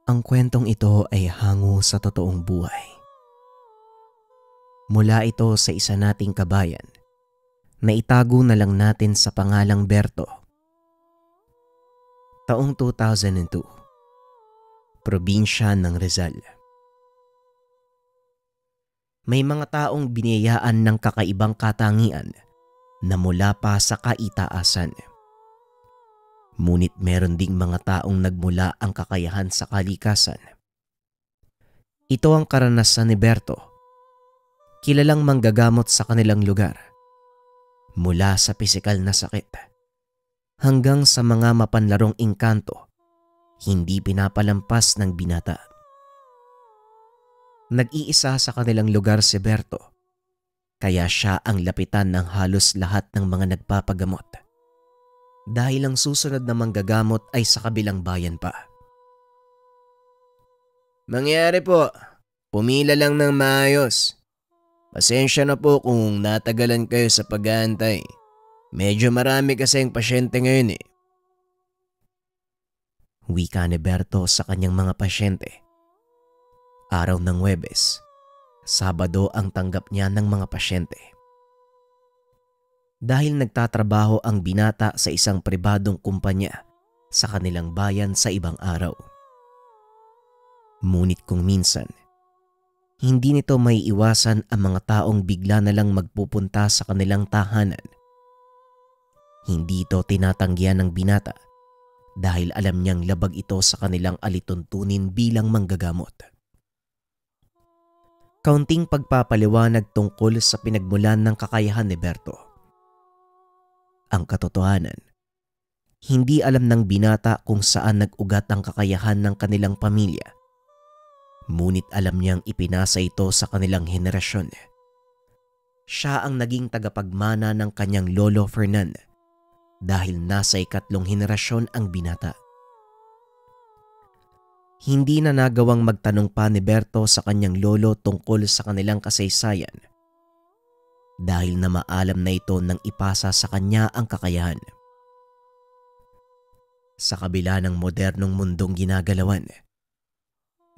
Ang kwentong ito ay hango sa totoong buhay. Mula ito sa isa nating kabayan na itago na lang natin sa pangalang Berto. Taong 2002, probinsya ng Rizal. May mga taong biniyayaan ng kakaibang katangian na mula pa sa kaitaasan. Ngunit meron ding mga taong nagmula ang kakayahan sa kalikasan. Ito ang karanasan ni Berto, kilalang manggagamot sa kanilang lugar. Mula sa pisikal na sakit hanggang sa mga mapanlarong engkanto, hindi pinapalampas ng binata. Nag-iisa sa kanilang lugar si Berto, kaya siya ang lapitan ng halos lahat ng mga nagpapagamot. Dahil ang susunod na manggagamot ay sa kabilang bayan pa. Mangyari po, pumila lang ng maayos. Pasensya na po kung natagalan kayo sa pag-aantay. Medyo marami kasing pasyente ngayon eh. Wika ni Berto sa kanyang mga pasyente. Araw ng Huwebes, Sabado ang tanggap niya ng mga pasyente. Dahil nagtatrabaho ang binata sa isang pribadong kumpanya sa kanilang bayan sa ibang araw. Ngunit kung minsan, hindi nito may iwasan ang mga taong bigla na lang magpupunta sa kanilang tahanan. Hindi ito tinatanggihan ng binata dahil alam niyang labag ito sa kanilang alituntunin bilang manggagamot. Kaunting pagpapaliwanag tungkol sa pinagmulan ng kakayahan ni Berto. Ang katotohanan, hindi alam ng binata kung saan nag-ugat ang kakayahan ng kanilang pamilya. Ngunit alam niyang ipinasa ito sa kanilang henerasyon. Siya ang naging tagapagmana ng kanyang lolo Fernan dahil nasa ikatlong henerasyon ang binata. Hindi na nagawang magtanong pa ni Berto sa kanyang lolo tungkol sa kanilang kasaysayan dahil na maalam na ito nang ipasa sa kanya ang kakayahan. Sa kabila ng modernong mundong ginagalawan,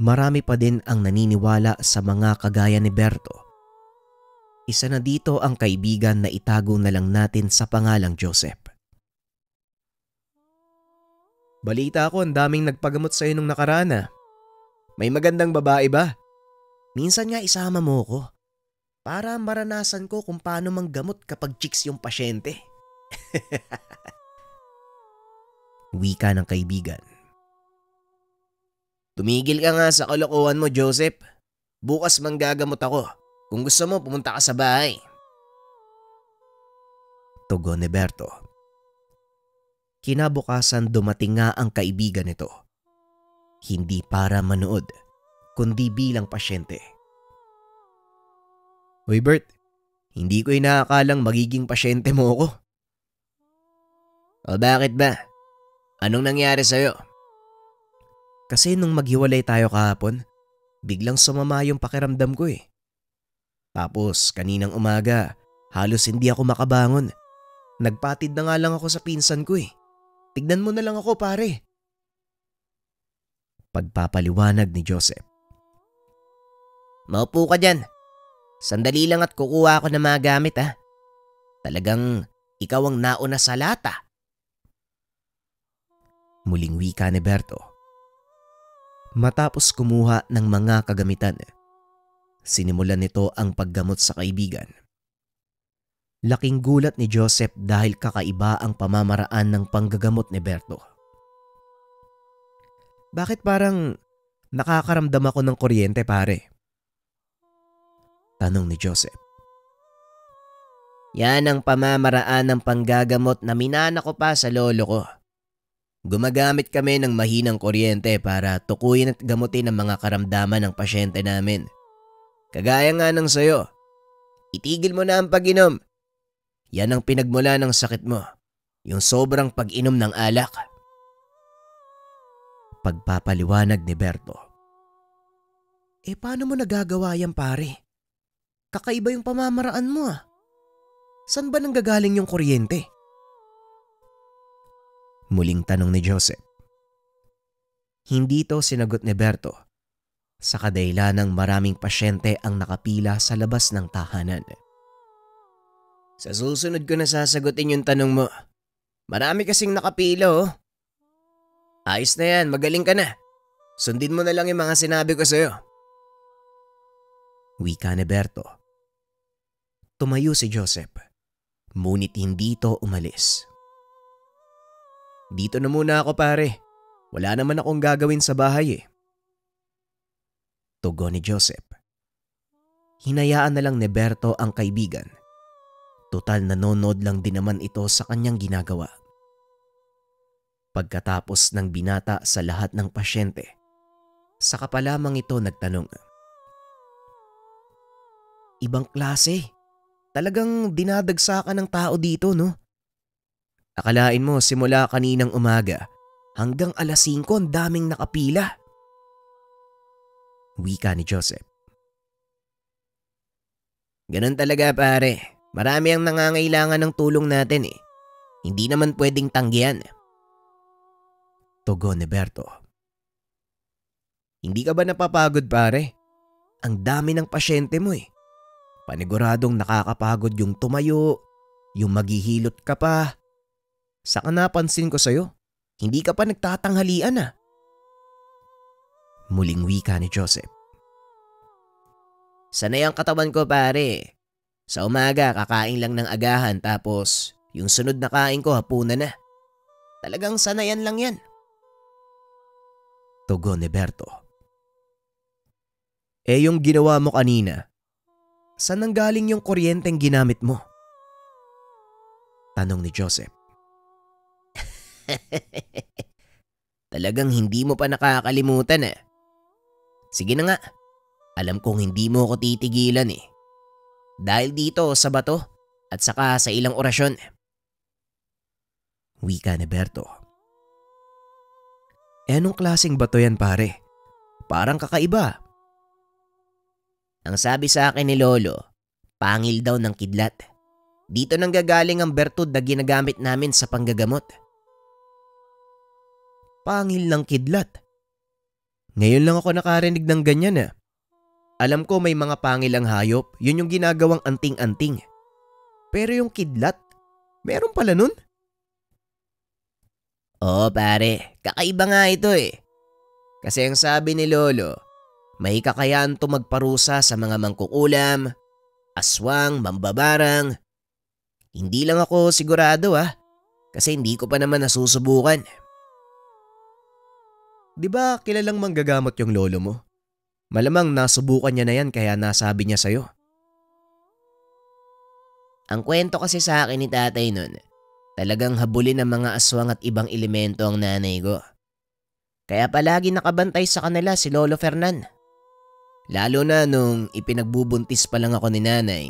marami pa din ang naniniwala sa mga kagaya ni Berto. Isa na dito ang kaibigan na itago na lang natin sa pangalang Joseph. Balita ko ang daming nagpagamot sa'yo nung nakaraan ah. May magandang babae ba? Minsan nga isama mo ko para maranasan ko kung paano manggamot kapag chicks yung pasyente. Wika ng kaibigan. Tumigil ka nga sa kalokohan mo, Joseph. Bukas manggagamot ako. Kung gusto mo, pumunta ka sa bahay. Tugon ni Berto. Kinabukasan dumating nga ang kaibigan nito. Hindi para manood, kundi bilang pasyente. Hoy Bert, hindi ko inaakalang magiging pasyente mo ako. O bakit ba? Anong nangyari sa'yo? Kasi nung maghiwalay tayo kahapon, biglang sumama yung pakiramdam ko eh. Tapos kaninang umaga, halos hindi ako makabangon. Nagpatid na nga lang ako sa pinsan ko eh. Tignan mo na lang ako pare. Pagpapaliwanag ni Joseph. Maupo ka dyan. Sandali lang at kukuha ako ng mga gamit ah. Talagang ikaw ang nauna sa lata. Muling wika ni Berto. Matapos kumuha ng mga kagamitan, sinimulan nito ang paggamot sa kaibigan. Laking gulat ni Joseph dahil kakaiba ang pamamaraan ng panggagamot ni Berto. Bakit parang nakakaramdam ako ng kuryente pare? Tanong ni Joseph. Yan ang pamamaraan ng panggagamot na minana ko pa sa lolo ko. Gumagamit kami ng mahinang kuryente para tukuyin at gamutin ang mga karamdaman ng pasyente namin. Kagaya nga ng sayo. Itigil mo na ang pag-inom. Yan ang pinagmula ng sakit mo. Yung sobrang pag-inom ng alak. Pagpapaliwanag ni Berto. Paano mo nagagawa yan pare? Kakaiba yung pamamaraan mo ah. Saan ba nanggagaling yung kuryente? Muling tanong ni Joseph. Hindi to sinagot ni Berto sa kadahilanang maraming pasyente ang nakapila sa labas ng tahanan. Sa susunod ko na sasagutin yung tanong mo. Marami kasing nakapila oh. Ayos na yan, magaling ka na. Sundin mo na lang yung mga sinabi ko sa'yo. Wika ni Berto. Tumayo si Joseph, ngunit hindi ito umalis. Dito na muna ako pare. Wala naman akong gagawin sa bahay eh. Tugon ni Joseph. Hinayaan na lang ni Berto ang kaibigan. Total nanonood lang din naman ito sa kanyang ginagawa. Pagkatapos ng binata sa lahat ng pasyente, saka pa lamang ito nagtanong. Ibang klase. Talagang dinadagsakan ng tao dito, no? Akalain mo simula kaninang umaga hanggang alas 5 ang daming nakapila. Wika ni Joseph. Ganun talaga pare. Marami ang nangangailangan ng tulong natin eh. Hindi naman pwedeng tanggihan. Tugon ni Berto. Hindi ka ba napapagod pare? Ang dami ng pasyente mo eh. Paniguradong nakakapagod yung tumayo, yung maghihilot ka pa. Saka napansin ko sa'yo, hindi ka pa nagtatanghalian ah. Muling wika ni Joseph. Sanay ang katawan ko pare. Sa umaga kakain lang ng agahan tapos yung sunod na kain ko hapunan na. Talagang sanayan lang yan. Tugon ni Berto. Eh yung ginawa mo kanina, saan nanggaling yung kuryenteng ginamit mo? Tanong ni Joseph. Talagang hindi mo pa nakakalimutan eh. Sige na nga, alam kong hindi mo ako titigilan eh. Dahil dito sa bato at saka sa ilang orasyon. Wika ni Berto. Eh anong klaseng bato yan pare? Parang kakaiba. Ang sabi sa akin ni Lolo, pangil daw ng kidlat. Dito nang gagaling ang bertud na ginagamit namin sa panggagamot. Pangil ng kidlat? Ngayon lang ako nakarinig ng ganyan ah. Alam ko may mga pangil ang hayop, yun yung ginagawang anting-anting. Pero yung kidlat, meron pala nun? Oo pare, kakaiba nga ito eh. Kasi ang sabi ni Lolo, may kakayaan to magparusa sa mga mangkukulam, aswang, mambabarang. Hindi lang ako sigurado kasi hindi ko pa naman nasusubukan. Di ba kilalang manggagamot yung lolo mo? Malamang nasubukan niya na yan kaya nasabi niya sa'yo. Ang kwento kasi sa akin ni tatay nun, talagang habulin ng mga aswang at ibang elemento ang nanay ko. Kaya palagi nakabantay sa kanila si Lolo Fernan. Lalo na nung ipinagbubuntis pa lang ako ni nanay.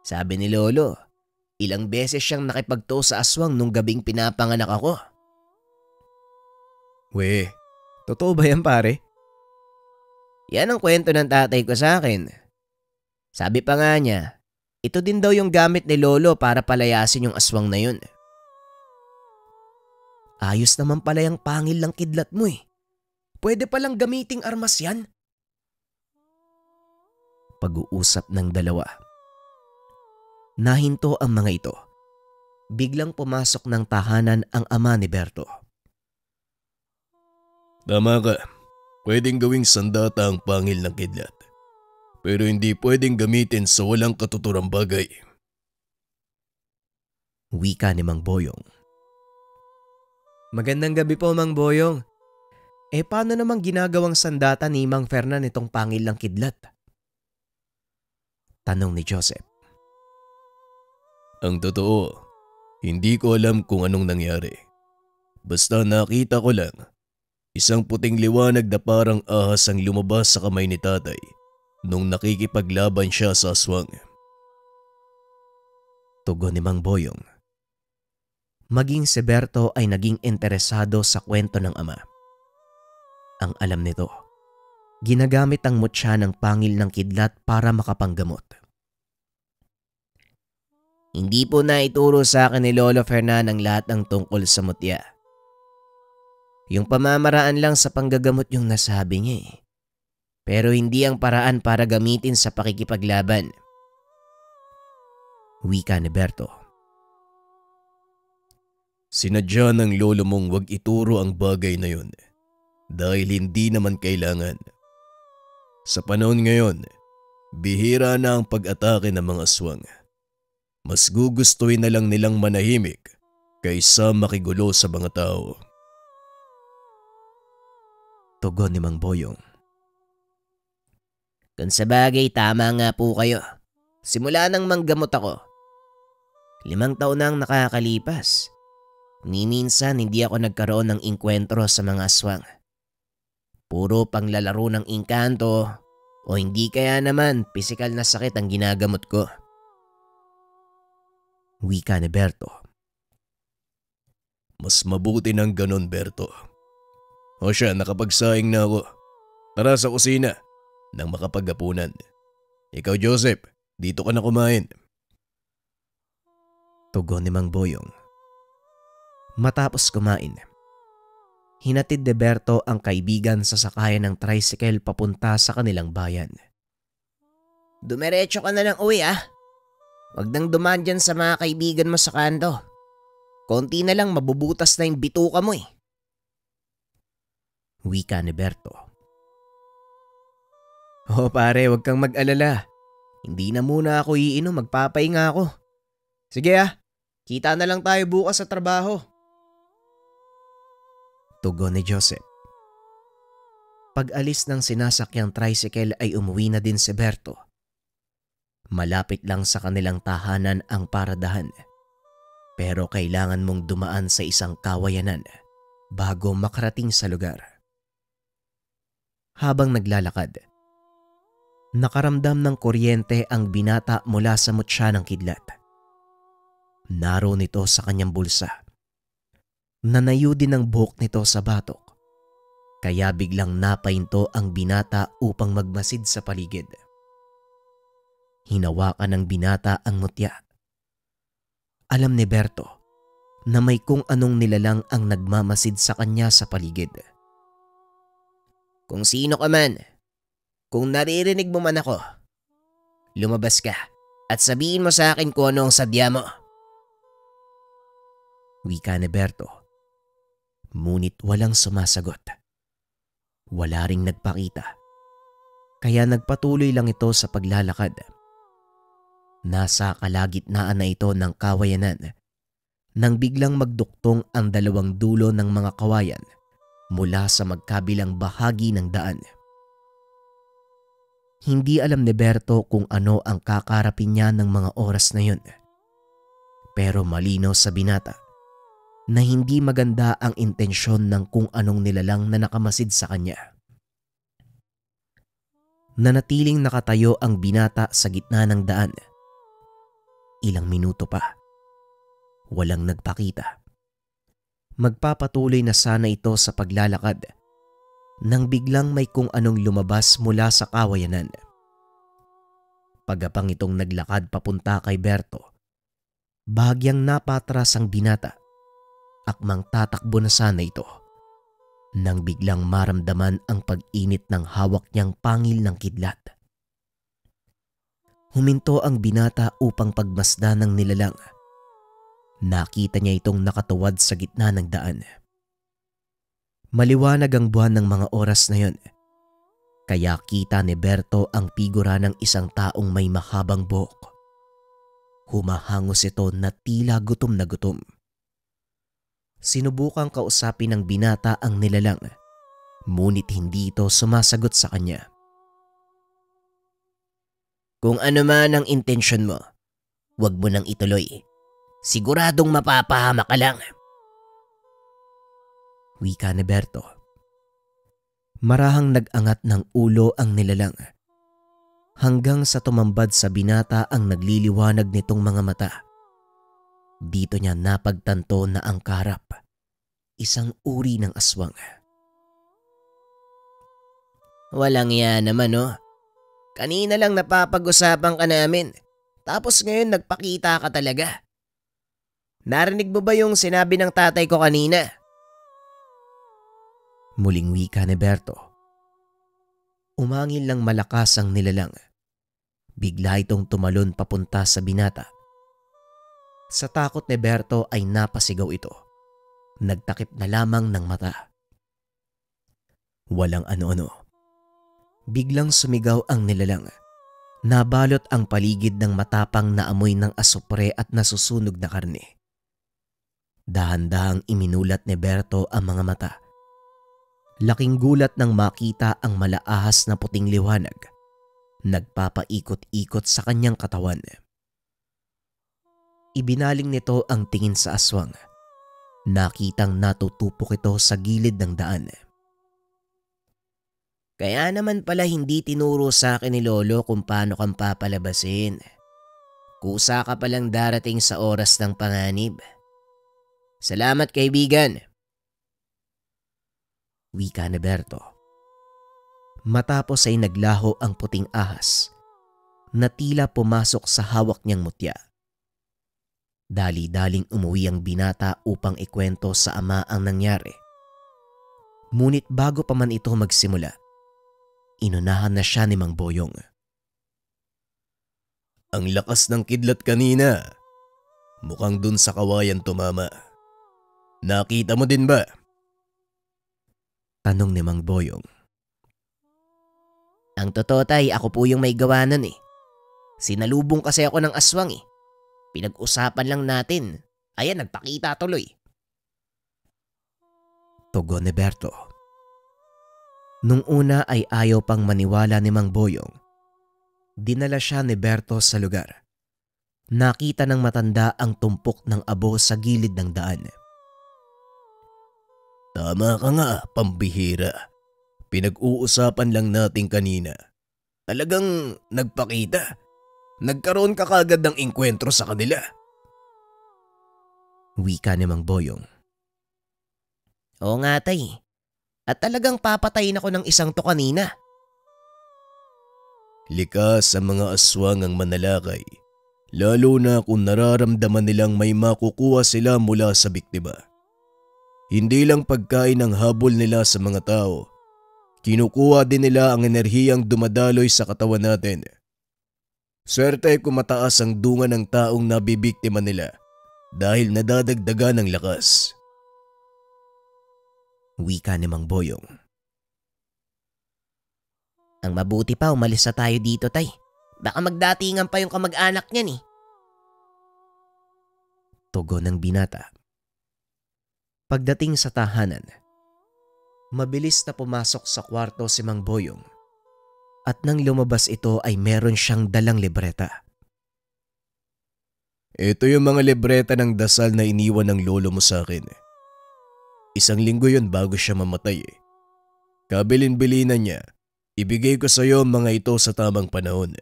Sabi ni Lolo, ilang beses siyang nakipagto sa aswang nung gabing pinapanganak ako. We, totoo ba yan pare? Yan ang kwento ng tatay ko sa akin. Sabi pa nga niya, ito din daw yung gamit ni Lolo para palayasin yung aswang na yun. Ayos naman pala yung pangil ng kidlat mo eh. Pwede palang gamiting armas yan. Pag-uusap ng dalawa. Nahinto ang mga ito. Biglang pumasok ng tahanan ang ama ni Berto. Tama ka. Pwedeng gawing sandata ang pangil ng kidlat. Pero hindi pwedeng gamitin sa walang katuturang bagay. Wika ni Mang Boyong. Magandang gabi po, Mang Boyong. Eh paano namang ginagawang sandata ni Mang Fernan itong pangil ng kidlat? Tanong ni Joseph. Ang totoo, hindi ko alam kung anong nangyari. Basta nakita ko lang, isang puting liwanag na parang ahas ang lumabas sa kamay ni tatay nung nakikipaglaban siya sa aswang. Tugon ni Mang Boyong. Maging si Berto ay naging interesado sa kwento ng ama. Ang alam nito, ginagamit ang mutya ng pangil ng kidlat para makapanggamot. Hindi po na ituro sa akin ni Lolo Fernan ang lahat ng tungkol sa mutya. Yung pamamaraan lang sa panggagamot yung nasabi niya eh. Pero hindi ang paraan para gamitin sa pakikipaglaban. Wika ni Berto. Sinadya ng lolo mong wag ituro ang bagay na yun dahil hindi naman kailangan. Sa panahon ngayon, bihira na ang pag-atake ng mga aswang. Mas gugustuhin na lang nilang manahimik kaysa makigulo sa mga tao. Tugon ni Mang Boyong. Kung sa bagay, tama nga po kayo. Simula nang manggamot ako, 5 taon na ang nakakalipas. Ni minsan hindi ako nagkaroon ng inkwentro sa mga aswang. Puro panglalaro ng engkanto o hindi kaya naman pisikal na sakit ang ginagamot ko. Wika ni Berto. Mas mabuti ng ganon, Berto. O siya, nakapagsaing na ako. Tara sa kusina nang makapaghapunan. Ikaw, Joseph, dito ka na kumain. Tugon ni Mang Boyong. Matapos kumain, hinatid ni Berto ang kaibigan sa sakayan ng tricycle papunta sa kanilang bayan. Dumiretso ka na lang uwi ah. Huwag nang dumaan dyan sa mga kaibigan mo sa kanto. Konti na lang mabubutas na yung bituka mo eh. Wika ni Berto. Oh pare, huwag kang mag-alala. Hindi na muna ako iinom, magpapahinga ako. Sige ah, kita na lang tayo bukas sa trabaho. Tugon ni Joseph. Pag-alis ng sinasakyang tricycle ay umuwi na din si Berto. Malapit lang sa kanilang tahanan ang paradahan. Pero kailangan mong dumaan sa isang kawayanan bago makarating sa lugar. Habang naglalakad, nakaramdam ng kuryente ang binata mula sa mutya ng kidlat. Naroon ito sa kanyang bulsa. Nanayo din ang buhok nito sa batok, kaya biglang napahinto ang binata upang magmasid sa paligid. Hinawakan ng binata ang mutya. Alam ni Berto na may kung anong nilalang ang nagmamasid sa kanya sa paligid. Kung sino ka man, kung naririnig mo man ako, lumabas ka at sabihin mo sa akin kung ano ang sadya mo. Wika ni Berto. Ngunit walang sumasagot. Wala ring nagpakita. Kaya nagpatuloy lang ito sa paglalakad. Nasa kalagitnaan na ito ng kawayanan nang biglang magduktong ang dalawang dulo ng mga kawayan mula sa magkabilang bahagi ng daan. Hindi alam ni Berto kung ano ang kakarapin niya ng mga oras na yun. Pero malinaw sa binata na hindi maganda ang intensyon ng kung anong nilalang na nakamasid sa kanya. Nanatiling nakatayo ang binata sa gitna ng daan. Ilang minuto pa. Walang nagpakita. Magpapatuloy na sana ito sa paglalakad nang biglang may kung anong lumabas mula sa kawayanan. Pagapang itong naglakad papunta kay Berto, bahagyang napatras ang binata. Akmang tatakbo na sana ito nang biglang maramdaman ang pag-init ng hawak niyang pangil ng kidlat. Huminto ang binata upang pagmasdan ng nilalang. Nakita niya itong nakatuwad sa gitna ng daan. Maliwanag ang buwan ng mga oras na yon, kaya kita ni Berto ang figura ng isang taong may mahabang buhok. Humahangos ito na tila gutom na gutom. Sinubukang kausapin ng binata ang nilalang, ngunit hindi ito sumasagot sa kanya. Kung ano man ang intensyon mo, huwag mo nang ituloy. Siguradong mapapahamak ka lang. Wika ni Berto. Marahang nag-angat ng ulo ang nilalang. Hanggang sa tumambad sa binata ang nagliliwanag nitong mga mata. Dito niya napagtanto na ang kaharap, isang uri ng aswang. Walang yan naman oh. Kanina lang napapag-usapan ka namin, tapos ngayon nagpakita ka talaga. Narinig mo ba yung sinabi ng tatay ko kanina? Muling wika ni Berto. Umangin lang malakas ang nilalang. Bigla itong tumalon papunta sa binata. Sa takot ni Berto ay napasigaw ito. Nagtakip na lamang ng mata. Walang ano-ano. Biglang sumigaw ang nilalang. Nabalot ang paligid ng matapang na amoy ng asupre at nasusunog na karne. Dahan-dahang iminulat ni Berto ang mga mata. Laking gulat nang makita ang malaahas na puting liwanag. Nagpapaikot-ikot sa kanyang katawan. Ibinaling nito ang tingin sa aswang. Nakitang natutupok ito sa gilid ng daan. Kaya naman pala hindi tinuro sa akin ni Lolo kung paano kang papalabasin. Kusa ka palang darating sa oras ng panganib. Salamat, kaibigan. Wika ni Berto. Matapos ay naglaho ang puting ahas na tila pumasok sa hawak niyang mutya. Dali-daling umuwi ang binata upang ikwento sa ama ang nangyari. Ngunit bago pa man ito magsimula, inunahan na siya ni Mang Boyong. Ang lakas ng kidlat kanina. Mukhang dun sa kawayan tumama. Nakita mo din ba? Tanong ni Mang Boyong. Ang totoo tay, ako po yung may gawa nun eh. Sinalubong kasi ako ng aswang eh. Pinag-usapan lang natin. Ayan, nagpakita tuloy. Tugon ni Berto. Nung una ay ayaw pang maniwala ni Mang Boyong. Dinala siya ni Berto sa lugar. Nakita ng matanda ang tumpok ng abo sa gilid ng daan. Tama ka nga, pambihira. Pinag-uusapan lang natin kanina. Talagang nagpakita. Nagkaroon ka kagad ng engkwentro sa kanila. Wika ni Mang Boyong. Oo nga tay. At talagang papatayin ako ng isang to kanina. Likas sa mga aswang ang manalakay. Lalo na kung nararamdaman nilang may makukuha sila mula sa biktima. Hindi lang pagkain ang habol nila sa mga tao. Kinukuha din nila ang enerhiyang dumadaloy sa katawan natin. Swerte kung mataas ang dunga ng taong nabibiktima nila dahil nadadagdagan ng lakas. Wika ni Mang Boyong. Ang mabuti pa umalis na tayo dito tay. Baka magdatingan pa yung kamag-anak niyan eh. Tugon ng binata. Pagdating sa tahanan, mabilis na pumasok sa kwarto si Mang Boyong at nang lumabas ito ay meron siyang dalang libreta. Ito yung mga libreta ng dasal na iniwan ng lolo mo sa akin. 1 linggo yun bago siya mamatay eh. Kabilin-bilinan niya, ibigay ko sa iyo mga ito sa tamang panahon.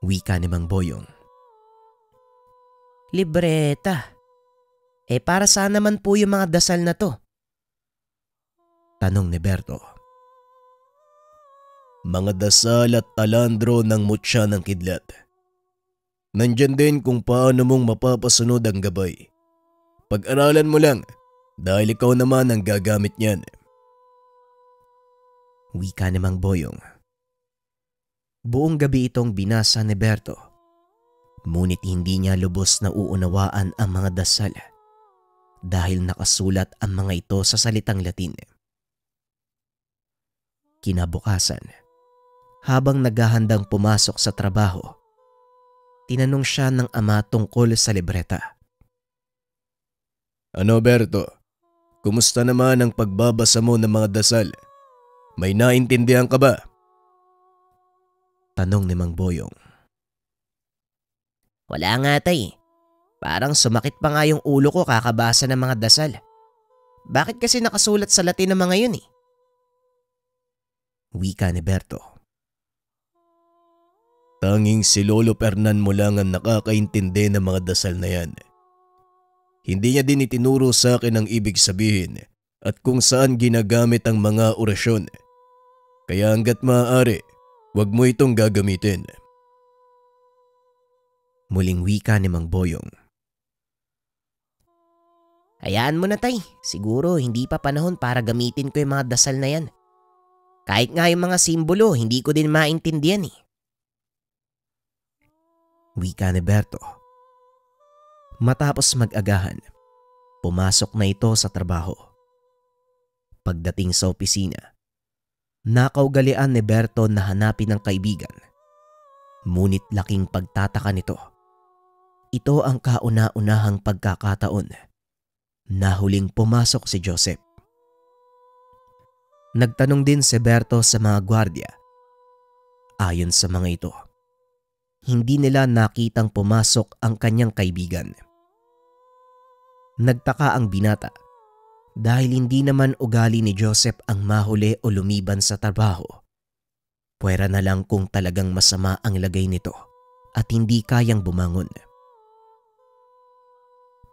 Wika ni Mang Boyong. Libreta. Para saan naman po yung mga dasal na to? Tanong ni Berto. Mga dasal at talandro ng mutya ng kidlat. Nandyan din kung paano mong mapapasunod ang gabay. Pag-aralan mo lang dahil ikaw naman ang gagamit niyan. Wika ni Mang Boyong. Buong gabi itong binasa ni Berto. Ngunit hindi niya lubos na uunawaan ang mga dasal dahil nakasulat ang mga ito sa salitang Latin. Kinabukasan, habang naghahandang pumasok sa trabaho, tinanong siya ng ama tungkol sa libreta. Ano Berto? Kumusta naman ang pagbabasa mo ng mga dasal? May naintindihan ka ba? Tanong ni Mang Boyong. Wala nga tay. Parang sumakit pa nga yung ulo ko kakabasa ng mga dasal. Bakit kasi nakasulat sa Latin ng mga yun eh? Wika ni Berto. Tanging si Lolo Fernan mo lang ang nakakaintindi ng mga dasal na yan. Hindi niya din itinuro sa akin ang ibig sabihin at kung saan ginagamit ang mga orasyon. Kaya hanggat maaari, huwag mo itong gagamitin. Muling wika ni Mang Boyong. Hayaan mo na tay, siguro hindi pa panahon para gamitin ko yung mga dasal na yan. Kahit nga yung mga simbolo, hindi ko din maintindihan eh. Wika ni Berto. Matapos mag-agahan, pumasok na ito sa trabaho. Pagdating sa opisina, nakaugalian ni Berto na hanapin ng kaibigan. Ngunit laking pagtataka nito. Ito ang kauna-unahang pagkakataon na huling pumasok si Joseph. Nagtanong din si Berto sa mga gwardiya. Ayon sa mga ito, hindi nila nakitang pumasok ang kanyang kaibigan. Nagtaka ang binata dahil hindi naman ugali ni Joseph ang mahuli o lumiban sa trabaho. Pwera na lang kung talagang masama ang lagay nito at hindi kayang bumangon.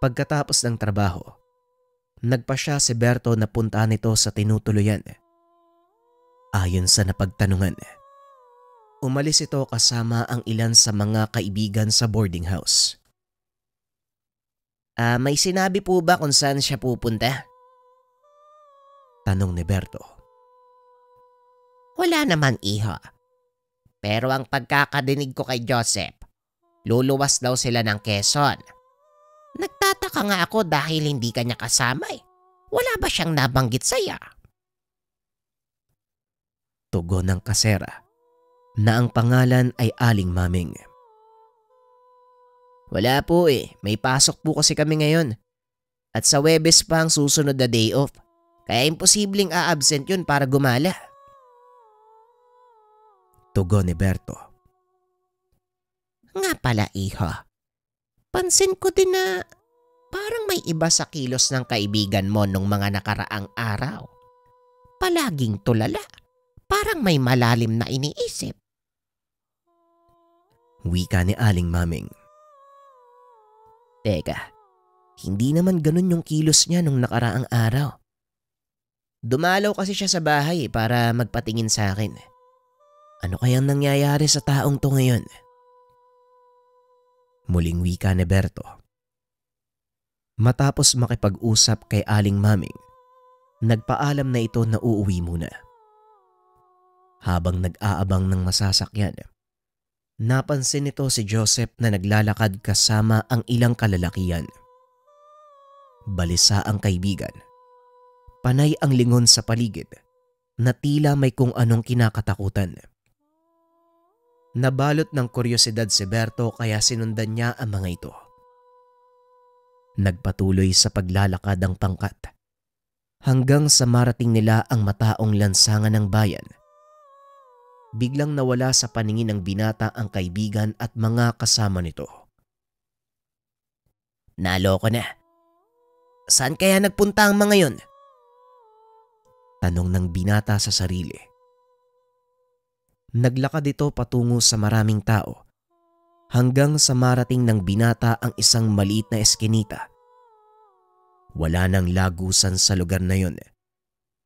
Pagkatapos ng trabaho, nagpasya si Berto na puntahan ito sa tinutuluyan. Ayon sa napagtanungan, umalis ito kasama ang ilan sa mga kaibigan sa boarding house. May sinabi po ba kung saan siya pupunta? Tanong ni Berto. Wala naman iho. Pero ang pagkakadinig ko kay Joseph, luluwas daw sila ng Quezon. Nagtataka nga ako dahil hindi kanya kasama eh. Wala ba siyang nabanggit sa'yo? Tugon ng kasera na ang pangalan ay Aling Maming. Wala po eh. May pasok po kasi kami ngayon. At sa Huwebes pa ang susunod na day off. Kaya imposibleng a-absent yun para gumala. Tugon ni Berto. Nga pala iho. Pansin ko din na parang may iba sa kilos ng kaibigan mo nung mga nakaraang araw. Palaging tulala. Parang may malalim na iniisip. Wika ni Aling Maming. Teka, hindi naman ganun yung kilos niya nung nakaraang araw. Dumalaw kasi siya sa bahay para magpatingin sa akin. Ano kayang nangyayari sa taong to ngayon? Muling wika ni Berto. Matapos makipag-usap kay Aling Maming, nagpaalam na ito na uuwi muna. Habang nag-aabang ng masasakyan, napansin nito si Joseph na naglalakad kasama ang ilang kalalakian. Balisa ang kaibigan. Panay ang lingon sa paligid na tila may kung anong kinakatakutan. Nabalot ng kuryosidad si Berto kaya sinundan niya ang mga ito. Nagpatuloy sa paglalakad ang pangkat hanggang sa marating nila ang mataong lansangan ng bayan. Biglang nawala sa paningin ng binata ang kaibigan at mga kasama nito. Naloko na. Saan kaya nagpunta ang mga yon? Tanong ng binata sa sarili. Naglakad ito patungo sa maraming tao hanggang sa marating ng binata ang isang maliit na eskinita. Wala nang lagusan sa lugar na yon,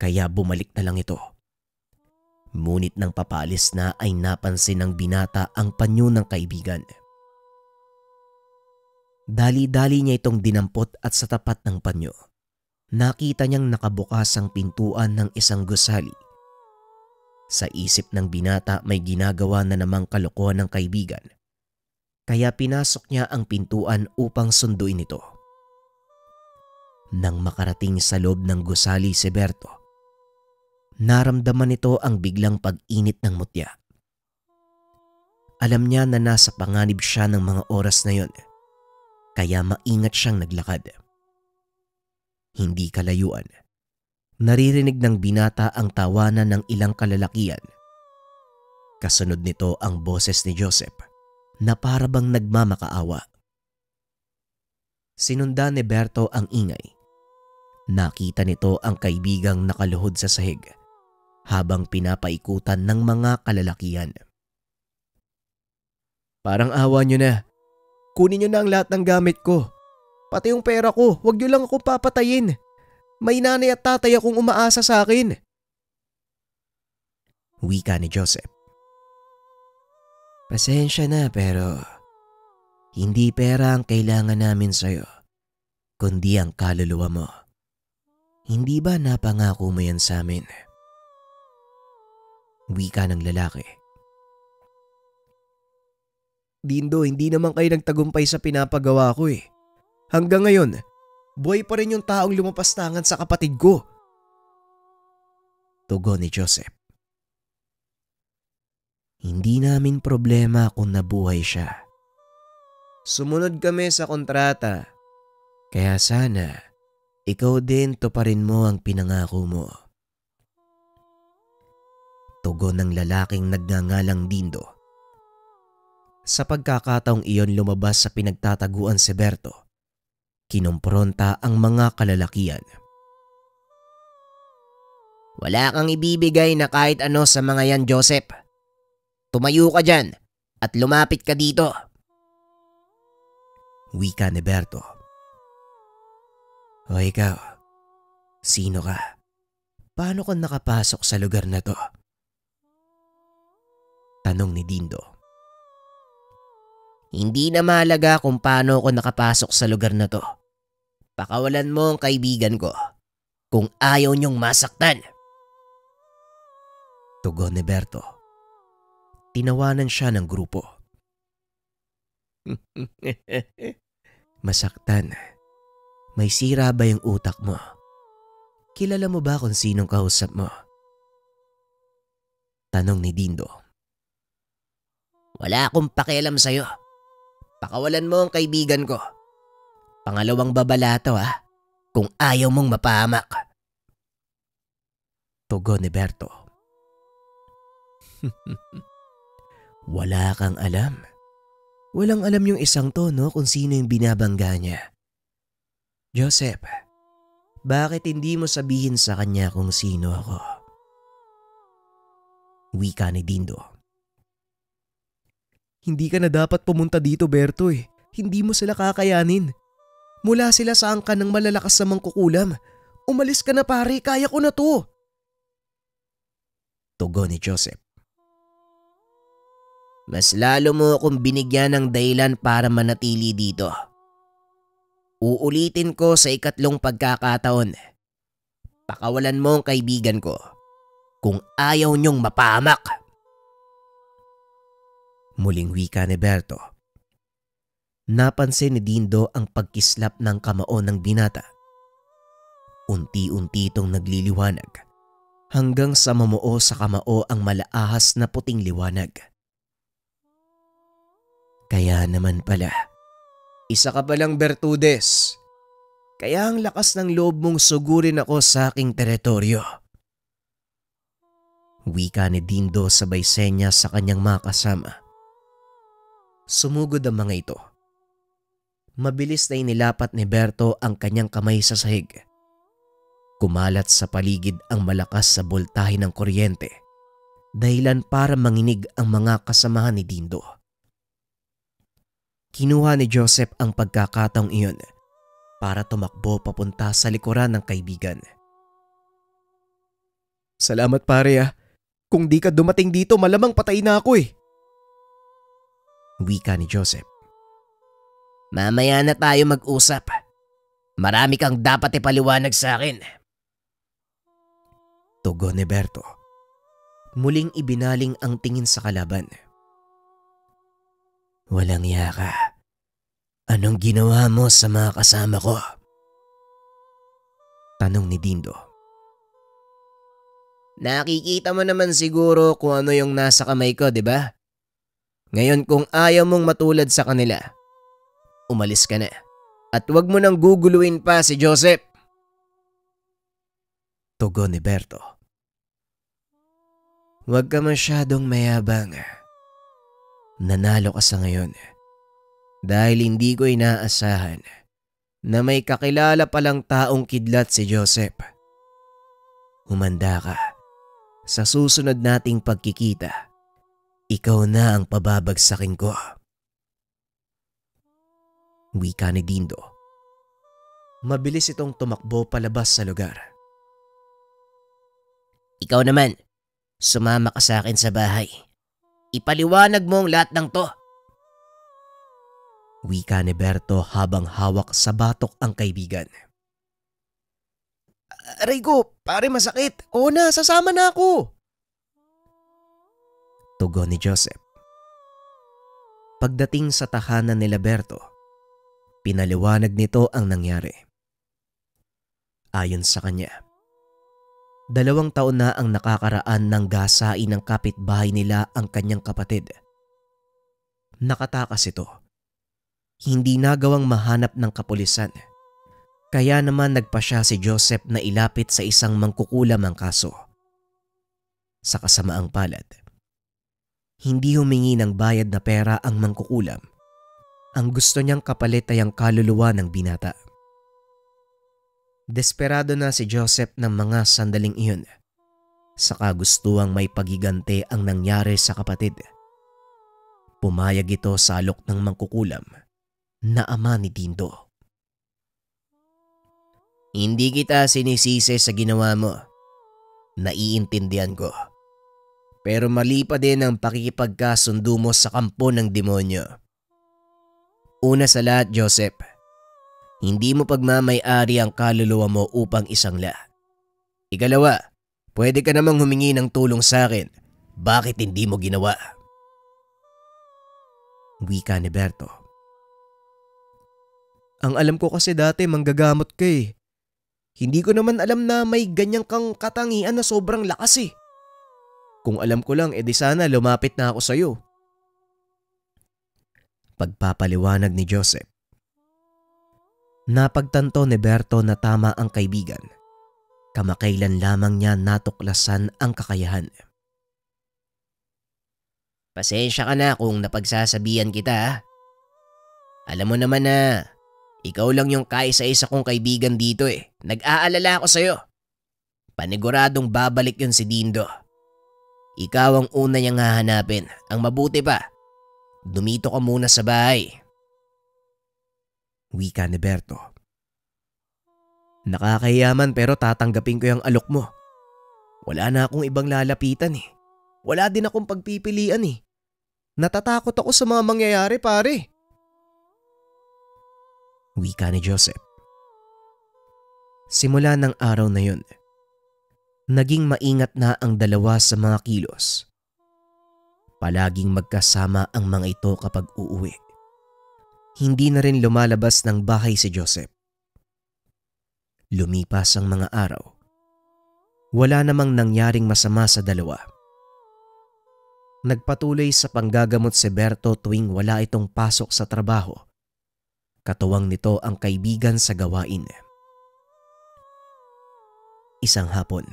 kaya bumalik na lang ito. Ngunit nang papalis na ay napansin ng binata ang panyo ng kaibigan. Dali-dali niya itong dinampot at sa tapat ng panyo, nakita niyang nakabukas ang pintuan ng isang gusali. Sa isip ng binata may ginagawa na namang kalokohan ng kaibigan, kaya pinasok niya ang pintuan upang sunduin ito. Nang makarating sa loob ng gusali si Berto, naramdaman nito ang biglang pag-init ng mutya. Alam niya na nasa panganib siya ng mga oras na yon, kaya maingat siyang naglakad. Hindi kalayuan, naririnig ng binata ang tawanan ng ilang kalalakian. Kasunod nito ang boses ni Joseph na parabang nagmamakaawa. Sinundan ni Berto ang ingay. Nakita nito ang kaibigang nakaluhod sa sahig habang pinapaikutan ng mga kalalakian. Parang awa nyo na. Kunin nyo na ang lahat ng gamit ko. Pati yung pera ko, huwag nyo lang akong papatayin. May nanay at tatay akong umaasa sa akin. Wika ni Joseph. Pasensya na pero hindi pera ang kailangan namin sa'yo, kundi ang kaluluwa mo. Hindi ba napangako mo yan sa amin? Wika ng lalaki. Dindo, hindi naman kayo nagtagumpay sa pinapagawa ko eh. Hanggang ngayon, buhay pa rin yung taong lumapastangan sa kapatid ko. Tugon ni Joseph. Hindi namin problema kung nabuhay siya. Sumunod kami sa kontrata. Kaya sana, ikaw din tuparin mo ang pinangako mo. Tugon ng lalaking nagngangalang Dindo. Sa pagkakataong iyon lumabas sa pinagtataguan si Berto. Kinumpronta ang mga kalalakian. Wala kang ibibigay na kahit ano sa mga yan, Joseph. Tumayo ka dyan at lumapit ka dito. Wika ni Berto. O ikaw, sino ka? Paano ka nakapasok sa lugar na to? Tanong ni Dindo. Hindi na mahalaga kung paano ako nakapasok sa lugar na to. Pakawalan mo ang kaibigan ko kung ayaw niyong masaktan. Tugon ni Berto. Tinawanan siya ng grupo. Masaktan. May sira ba yung utak mo? Kilala mo ba kung sinong kausap mo? Tanong ni Dindo. Wala akong pakialam sa'yo. Pakawalan mo ang kaibigan ko. Pangalawang babala to kung ayaw mong mapahamak. Tugon ni Berto. Wala kang alam. Walang alam yung isang to, no, kung sino yung binabangga niya. Joseph, bakit hindi mo sabihin sa kanya kung sino ako? Wika ni Dindo. Hindi ka na dapat pumunta dito, Berto eh. Hindi mo sila kakayanin. Mula sila sa angkan ng malalakas sa mangkukulam. Umalis ka na pare, kaya ko na to. Tugon ni Joseph. Mas lalo mo akong binigyan ng dahilan para manatili dito. Uulitin ko sa ikatlong pagkakataon. Pakawalan mo ang kaibigan ko kung ayaw niyong mapahamak. Muling wika ni Berto. Napansin ni Dindo ang pagkislap ng kamao ng binata. Unti-unti itong nagliliwanag hanggang sa mamuo sa kamao ang malaahas na puting liwanag. Kaya naman pala, isa ka palang Bertudes. Kaya ang lakas ng loob mong sugurin ako sa aking teritoryo. Wika ni Dindo sabay senya sa kanyang mga kasama. Sumugod ang mga ito. Mabilis na inilapat ni Berto ang kanyang kamay sa sahig. Kumalat sa paligid ang malakas sa boltahe ng kuryente, dahilan para manginig ang mga kasamahan ni Dindo. Kinuha ni Joseph ang pagkakataong iyon para tumakbo papunta sa likuran ng kaibigan. Salamat pare. Kung di ka dumating dito malamang patay na ako eh. Wika ni Joseph. Mamaya na tayo mag-usap. Marami kang dapat ipaliwanag sa akin. Tugon ni Berto. Muling ibinaling ang tingin sa kalaban. Walang iya ka. Anong ginawa mo sa mga kasama ko? Tanong ni Dindo. Nakikita mo naman siguro kung ano yung nasa kamay ko, di ba? Ngayon kung ayaw mong matulad sa kanila, umalis ka na. At huwag mo nang guguluhin pa si Joseph. Tugon ni Berto. Huwag ka masyadong mayabang. Nanalo ka sa ngayon. Dahil hindi ko inaasahan na may kakilala palang taong kidlat si Joseph. Humanda ka. Sa susunod nating pagkikita, ikaw na ang pababagsakin ko. Wika ni Dindo. Mabilis itong tumakbo palabas sa lugar. Ikaw naman, sumama ka sa akin sa bahay. Ipaliwanag mo ang lahat ng to. Wika ni Berto habang hawak sa batok ang kaibigan. Aray ko, pare masakit. Oo na, sasama na ako. Tugon ni Joseph. Pagdating sa tahanan ni Berto, pinaliwanag nito ang nangyari. Ayon sa kanya, 2 taon na ang nakakaraan ng gasain ng kapitbahay nila ang kanyang kapatid. Nakatakas ito. Hindi nagawang mahanap ng kapulisan. Kaya naman nagpasya si Joseph na ilapit sa isang mangkukulam ang kaso. Sa kasamaang palad, hindi humingi ng bayad na pera ang mangkukulam. Ang gusto niyang kapalit ay ang kaluluwa ng binata. Desperado na si Joseph ng mga sandaling iyon. Saka gustuang may pagigante ang nangyari sa kapatid. Pumayag ito sa alok ng mangkukulam na ama ni Dindo. Hindi kita sinisisi sa ginawa mo. Naiintindihan ko. Pero mali pa din ang pakikipagkasundo mo sa kampo ng demonyo. Una sa lahat, Joseph, hindi mo pagmamay-ari ang kaluluwa mo upang isangla. Ikalawa, pwede ka namang humingi ng tulong sa akin. Bakit hindi mo ginawa? Wika ni Berto. Ang alam ko kasi dati manggagamot ka eh. Hindi ko naman alam na may ganyang kang katangian na sobrang lakas eh. Kung alam ko lang, edi sana lumapit na ako sa'yo. Pagpapaliwanag ni Joseph. Napagtanto ni Berto na tama ang kaibigan. Kamakailan lamang niya natuklasan ang kakayahan. Pasensya ka na kung napagsasabihan kita. Alam mo naman na ikaw lang yung kaisa-isa kong kaibigan dito eh. Nag-aalala ako sa'yo. Paniguradong babalik yun si Dindo. Ikaw ang una niyang hahanapin. Ang mabuti pa, dumito ka muna sa bahay. Wika ni Berto. Nakakahiyaman pero tatanggapin ko yung alok mo. Wala na akong ibang lalapitan eh. Wala din akong pagpipilian eh. Natatakot ako sa mga mangyayari pare. Wika ni Joseph. Simula ng araw na yun, naging maingat na ang dalawa sa mga kilos. Palaging magkasama ang mga ito kapag uuwi. Hindi na rin lumalabas ng bahay si Joseph. Lumipas ang mga araw. Wala namang nangyaring masama sa dalawa. Nagpatuloy sa panggagamot si Berto tuwing wala itong pasok sa trabaho. Katuwang nito ang kaibigan sa gawain. Isang hapon,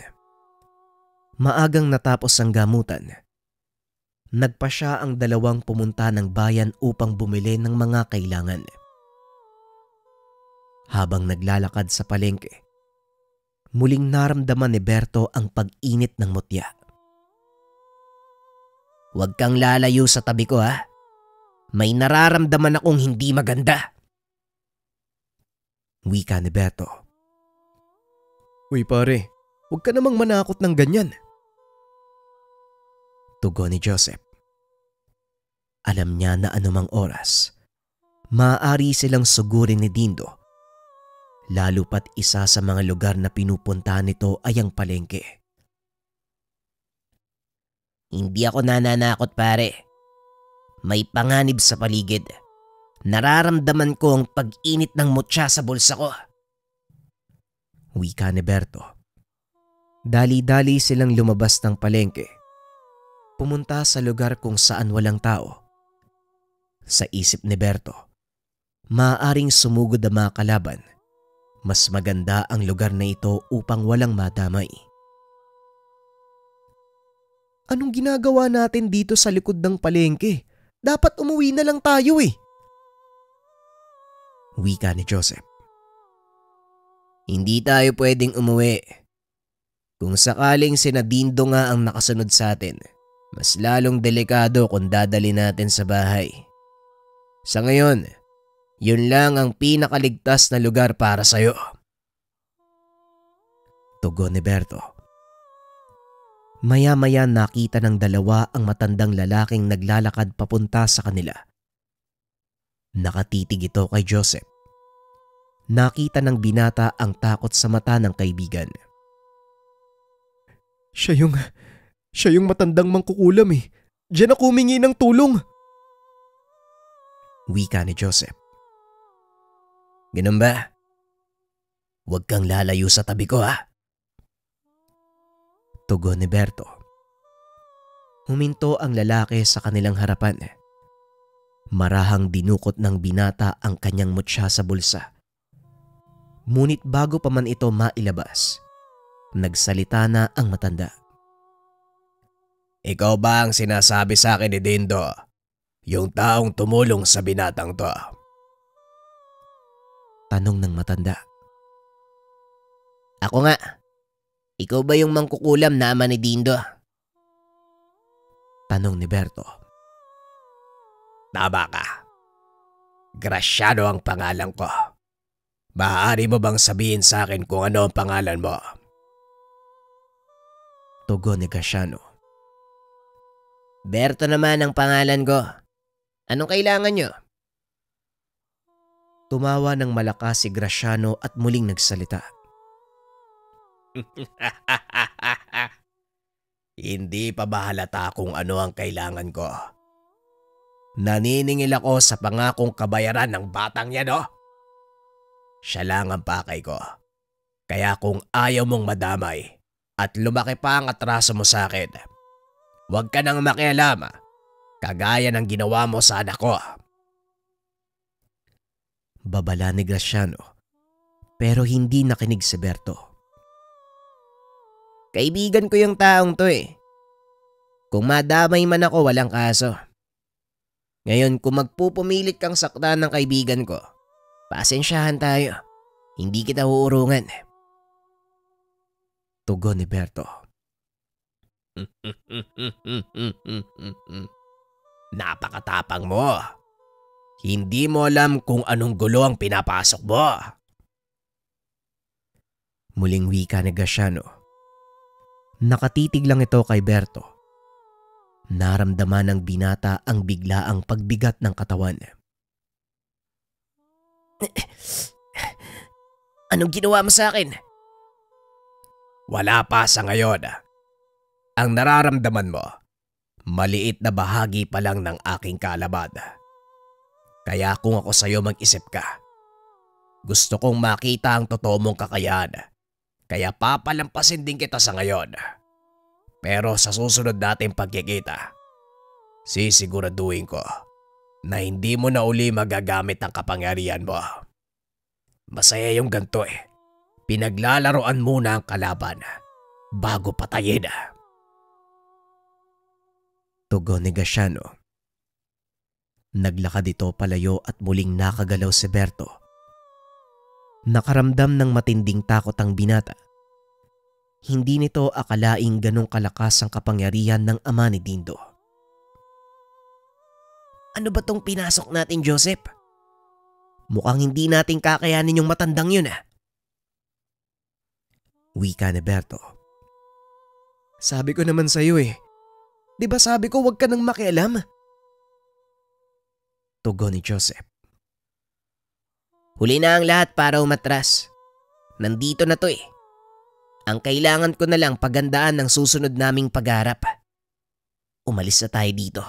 maagang natapos ang gamutan. Nagpa siya ang dalawang pumunta ng bayan upang bumili ng mga kailangan. Habang naglalakad sa palengke, muling naramdaman ni Berto ang pag-init ng mutya. Huwag kang lalayo sa tabi ko ha. May nararamdaman akong hindi maganda. Wika ni Berto. Uy pare, huwag ka namang manakot ng ganyan. Tugon ni Joseph. Alam niya na anumang oras, maaari silang sugurin ni Dindo. Lalo pat isa sa mga lugar na pinupuntahan nito ay ang palengke. Hindi ako nananakot pare. May panganib sa paligid. Nararamdaman ko ang pag-init ng mutya sa bulsa ko. Wika ni Berto. Dali-dali silang lumabas ng palengke. Pumunta sa lugar kung saan walang tao. Sa isip ni Berto, maaaring sumugod ang mga kalaban. Mas maganda ang lugar na ito upang walang madamay. Anong ginagawa natin dito sa likod ng palengke? Dapat umuwi na lang tayo eh. Wika ni Joseph. Hindi tayo pwedeng umuwi. Kung sakaling sina Dindo nga ang nakasunod sa atin, mas lalong delikado kung dadali natin sa bahay. Sa ngayon, yun lang ang pinakaligtas na lugar para sa'yo. Tugon ni Berto. Maya-maya nakita ng dalawa ang matandang lalaking naglalakad papunta sa kanila. Nakatitig ito kay Joseph. Nakita ng binata ang takot sa mata ng kaibigan. Siya yung matandang mangkukulam eh. Diyan ako humingi ng tulong. Wika ni Joseph. Ganun ba? Huwag kang lalayo sa tabi ko ha. Tugon ni Berto. Huminto ang lalaki sa kanilang harapan. Marahang dinukot ng binata ang kanyang mutya sa bulsa. Ngunit bago pa man ito mailabas, nagsalita na ang matanda. Ikaw ba ang sinasabi sa akin ni Dindo? Yung taong tumulong sa binatang to? Tanong ng matanda. Ako nga. Ikaw ba yung mangkukulam na ama ni Dindo? Tanong ni Berto. Tama ka. Graciano ang pangalan ko. Maaari mo bang sabihin sa akin kung ano ang pangalan mo? Tugon ni Graciano. Berto naman ang pangalan ko. Anong kailangan nyo? Tumawa ng malakas si Graciano at muling nagsalita. Hindi pa ba halata kung ano ang kailangan ko? Naniningil ako sa pangakong kabayaran ng batang yan, oh. Siya lang ang pakay ko. Kaya kung ayaw mong madamay at lumaki pa ang atraso mo sa akin, huwag ka nang makialam, kagaya ng ginawa mo sa anak ko. Babala ni Graciano, pero hindi nakinig si Berto. Kaibigan ko yung taong to eh. Kung madamay man ako, walang kaso. Ngayon, kung magpupumilit kang saktan ng kaibigan ko, pasensyahan tayo. Hindi kita uurungan. Tugon ni Berto. Napakatapang mo. Hindi mo alam kung anong gulo ang pinapasok mo. Muling wika ni Graciano. Nakatitig lang ito kay Berto. Naramdaman ng binata ang biglaang pagbigat ng katawan. Anong ginawa mo sa akin? Wala pa sa ngayon. Ang nararamdaman mo, maliit na bahagi pa lang ng aking kaalaman. Kaya kung ako sa'yo mag-isip ka, gusto kong makita ang totoo mong kakayahan. Kaya papalampasin din kita sa ngayon. Pero sa susunod nating pagkikita, sisiguraduhin ko na hindi mo na uli magagamit ang kapangyarihan mo. Masaya yung ganito eh. Pinaglalaroan muna ang kalaban bago patayin. Tugon ni Graciano. Naglakad ito palayo at muling nakagalaw si Berto. Nakaramdam ng matinding takot ang binata. Hindi nito akalaing ganong kalakas ang kapangyarihan ng ama ni Dindo. Ano ba tong pinasok natin, Joseph? Mukhang hindi natin kakayanin yung matandang yun ah. Wika ni Berto. Sabi ko naman sa'yo eh. Di ba sabi ko huwag ka nang makialam? Tugon ni Joseph. Huli na ang lahat para umatras. Nandito na to eh. Ang kailangan ko na lang pagandaan ng susunod naming pagharap. Umalis na tayo dito.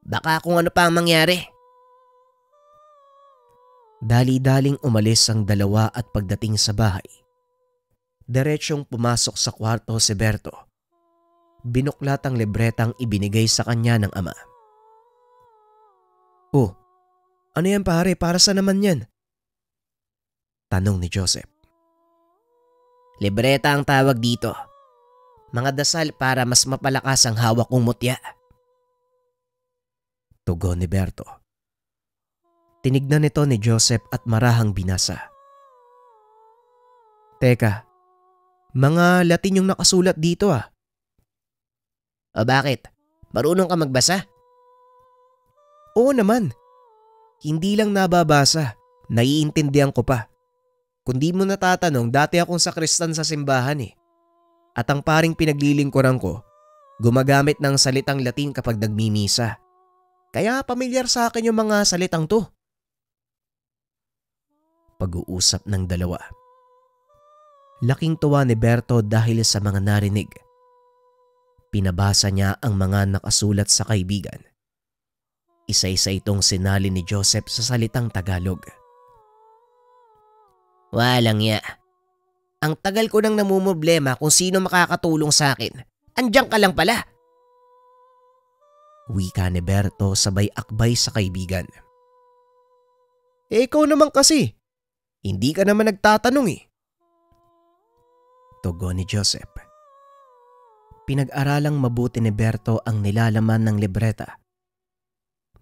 Baka kung ano pa ang mangyari. Dali-daling umalis ang dalawa at pagdating sa bahay, diretsyong pumasok sa kwarto si Berto. Binuklat ang libretang ibinigay sa kanya ng ama. Oh, ano yan pare? Para sa naman yan? Tanong ni Joseph. Libreta ang tawag dito. Mga dasal para mas mapalakas ang hawak kong mutya. Tugon ni Berto. Tinignan ito ni Joseph at marahang binasa. Teka, mga Latin yung nakasulat dito ah. O bakit? Marunong ka magbasa? Oo naman. Hindi lang nababasa, naiintindihan ko pa. Kung di mo natatanong, dati akong sakristan sa simbahan eh. At ang paring pinaglilingkuran ko, gumagamit ng salitang Latin kapag nagmimisa. Kaya pamilyar sa akin yung mga salitang to. pag-uusap ng dalawa. Laking tuwa ni Berto dahil sa mga narinig. Pinabasa niya ang mga nakasulat sa kaibigan. Isa-isa itong sinali ni Joseph sa salitang Tagalog. Walang ya. Ang tagal ko nang namumblema kung sino makakatulong sa akin. Andiyan ka lang pala. Wika ni Berto sabay akbay sa kaibigan. Ikaw naman kasi. Hindi ka naman nagtatanong eh. Tugon ni Joseph. Pinag-aralang mabuti ni Berto ang nilalaman ng libreta,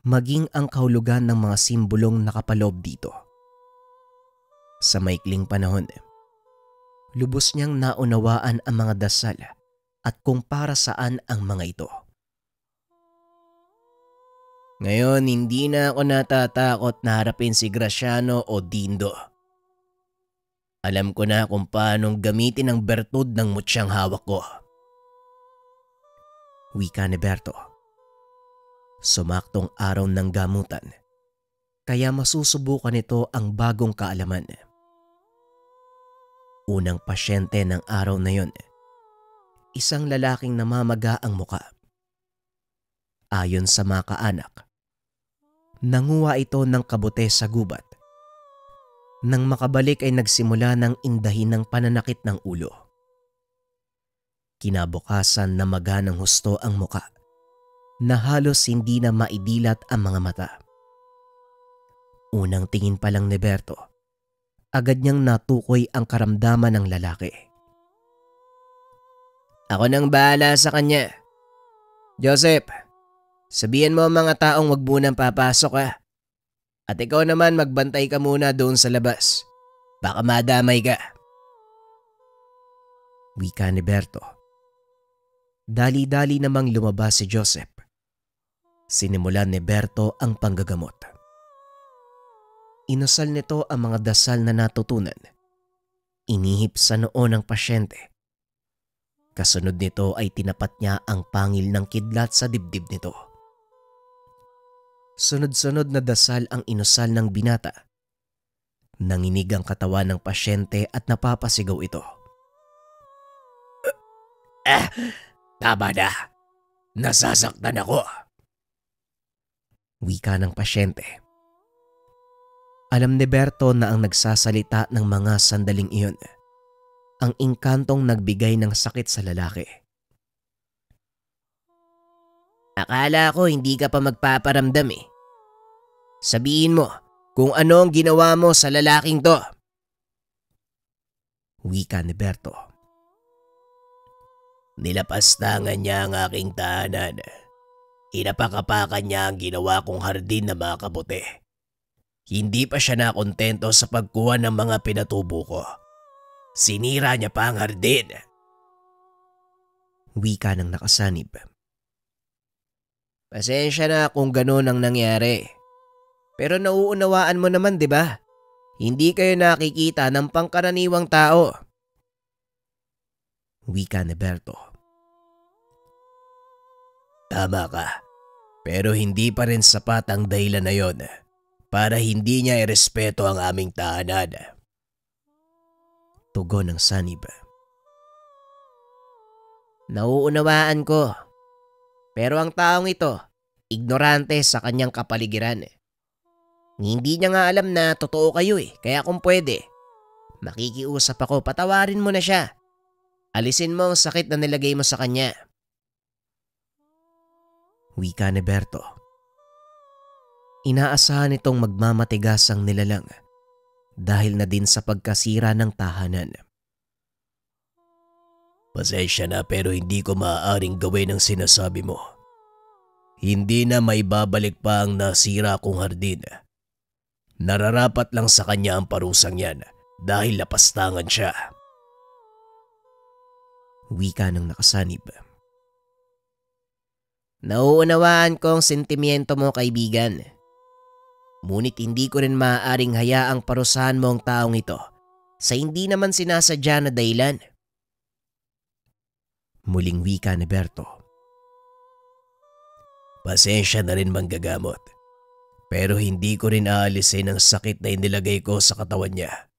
maging ang kahulugan ng mga simbolong nakapaloob dito. Sa maikling panahon, lubos niyang naunawaan ang mga dasal at kung para saan ang mga ito. Ngayon hindi na ako natatakot na harapin si Graciano o Dindo. Alam ko na kung paanong gamitin ang bertud ng mutsyang hawak ko. Wika ni Berto. Sumaktong araw ng gamutan, kaya masusubukan nito ang bagong kaalaman. Unang pasyente ng araw na yon, isang lalaking namamaga ang muka. Ayon sa mga kaanak, nanguha ito ng kabute sa gubat. Nang makabalik ay nagsimula ng indahin ng pananakit ng ulo. Kinabukasan namaga ng husto ang muka na halos hindi na maidilat ang mga mata. Unang tingin pa lang ni Berto, agad niyang natukoy ang karamdaman ng lalaki. Ako nang bahala sa kanya. Joseph, sabihan mo ang mga taong wag munang papasok ha. At ikaw naman magbantay ka muna doon sa labas. Baka madamay ka. Wika ni Berto. Dali-dali namang lumabas si Joseph. Sinimulan ni Berto ang panggagamot. Inusal nito ang mga dasal na natutunan. Inihip sa noo ng pasyente. Kasunod nito ay tinapat niya ang pangil ng kidlat sa dibdib nito. Sunod-sunod na dasal ang inusal ng binata. Nanginig ang katawan ng pasyente at napapasigaw ito. Tama na. Nasasaktan ako. Wika ng pasyente. Alam ni Berto na ang nagsasalita ng mga sandaling iyon ang engkantong nagbigay ng sakit sa lalaki. Akala ko hindi ka pa magpaparamdam eh. Sabihin mo kung ano ang ginawa mo sa lalaking to. Wika ni Berto. Nilapastangan niya ang aking tahanan. Inapakapakan niya ang ginawa kong hardin na mga kabute. Hindi pa siya nakontento sa pagkuha ng mga pinatubo ko. Sinira niya pa ang hardin. Wika ng nakasanib. Pasensya na kung gano'n ang nangyari. Pero nauunawaan mo naman, di ba? Hindi kayo nakikita ng pangkaraniwang tao. Wika ni Berto. Tama ka. Pero hindi pa rin sapat ang dahilan na yon para hindi niya irespeto ang aming tahanan. Tugon ng sanib. Nauunawaan ko. Pero ang taong ito, ignorante sa kanyang kapaligiran. Hindi niya nga alam na totoo kayo eh. Kaya kung pwede, makikiusap ako, patawarin mo na siya. Alisin mo ang sakit na nilagay mo sa kanya. Wika ni Berto. Inaasahan itong magmamatigas ang nilalang dahil na din sa pagkasira ng tahanan. Pasensya na pero hindi ko maaaring gawin ang sinasabi mo. Hindi na maibabalik pa ang nasira kong hardin. Nararapat lang sa kanya ang parusang yan dahil lapastangan siya. Wika ng nakasanib. Nauunawaan ko ang sentimiento mo, kaibigan. Ngunit hindi ko rin maaaring hayaang parusahan mo ang taong ito sa hindi naman sinasadya na dahilan. Muling wika ni Berto. Pasensya na rin manggagamot. Pero hindi ko rin aalisin ang sakit na inilagay ko sa katawan niya.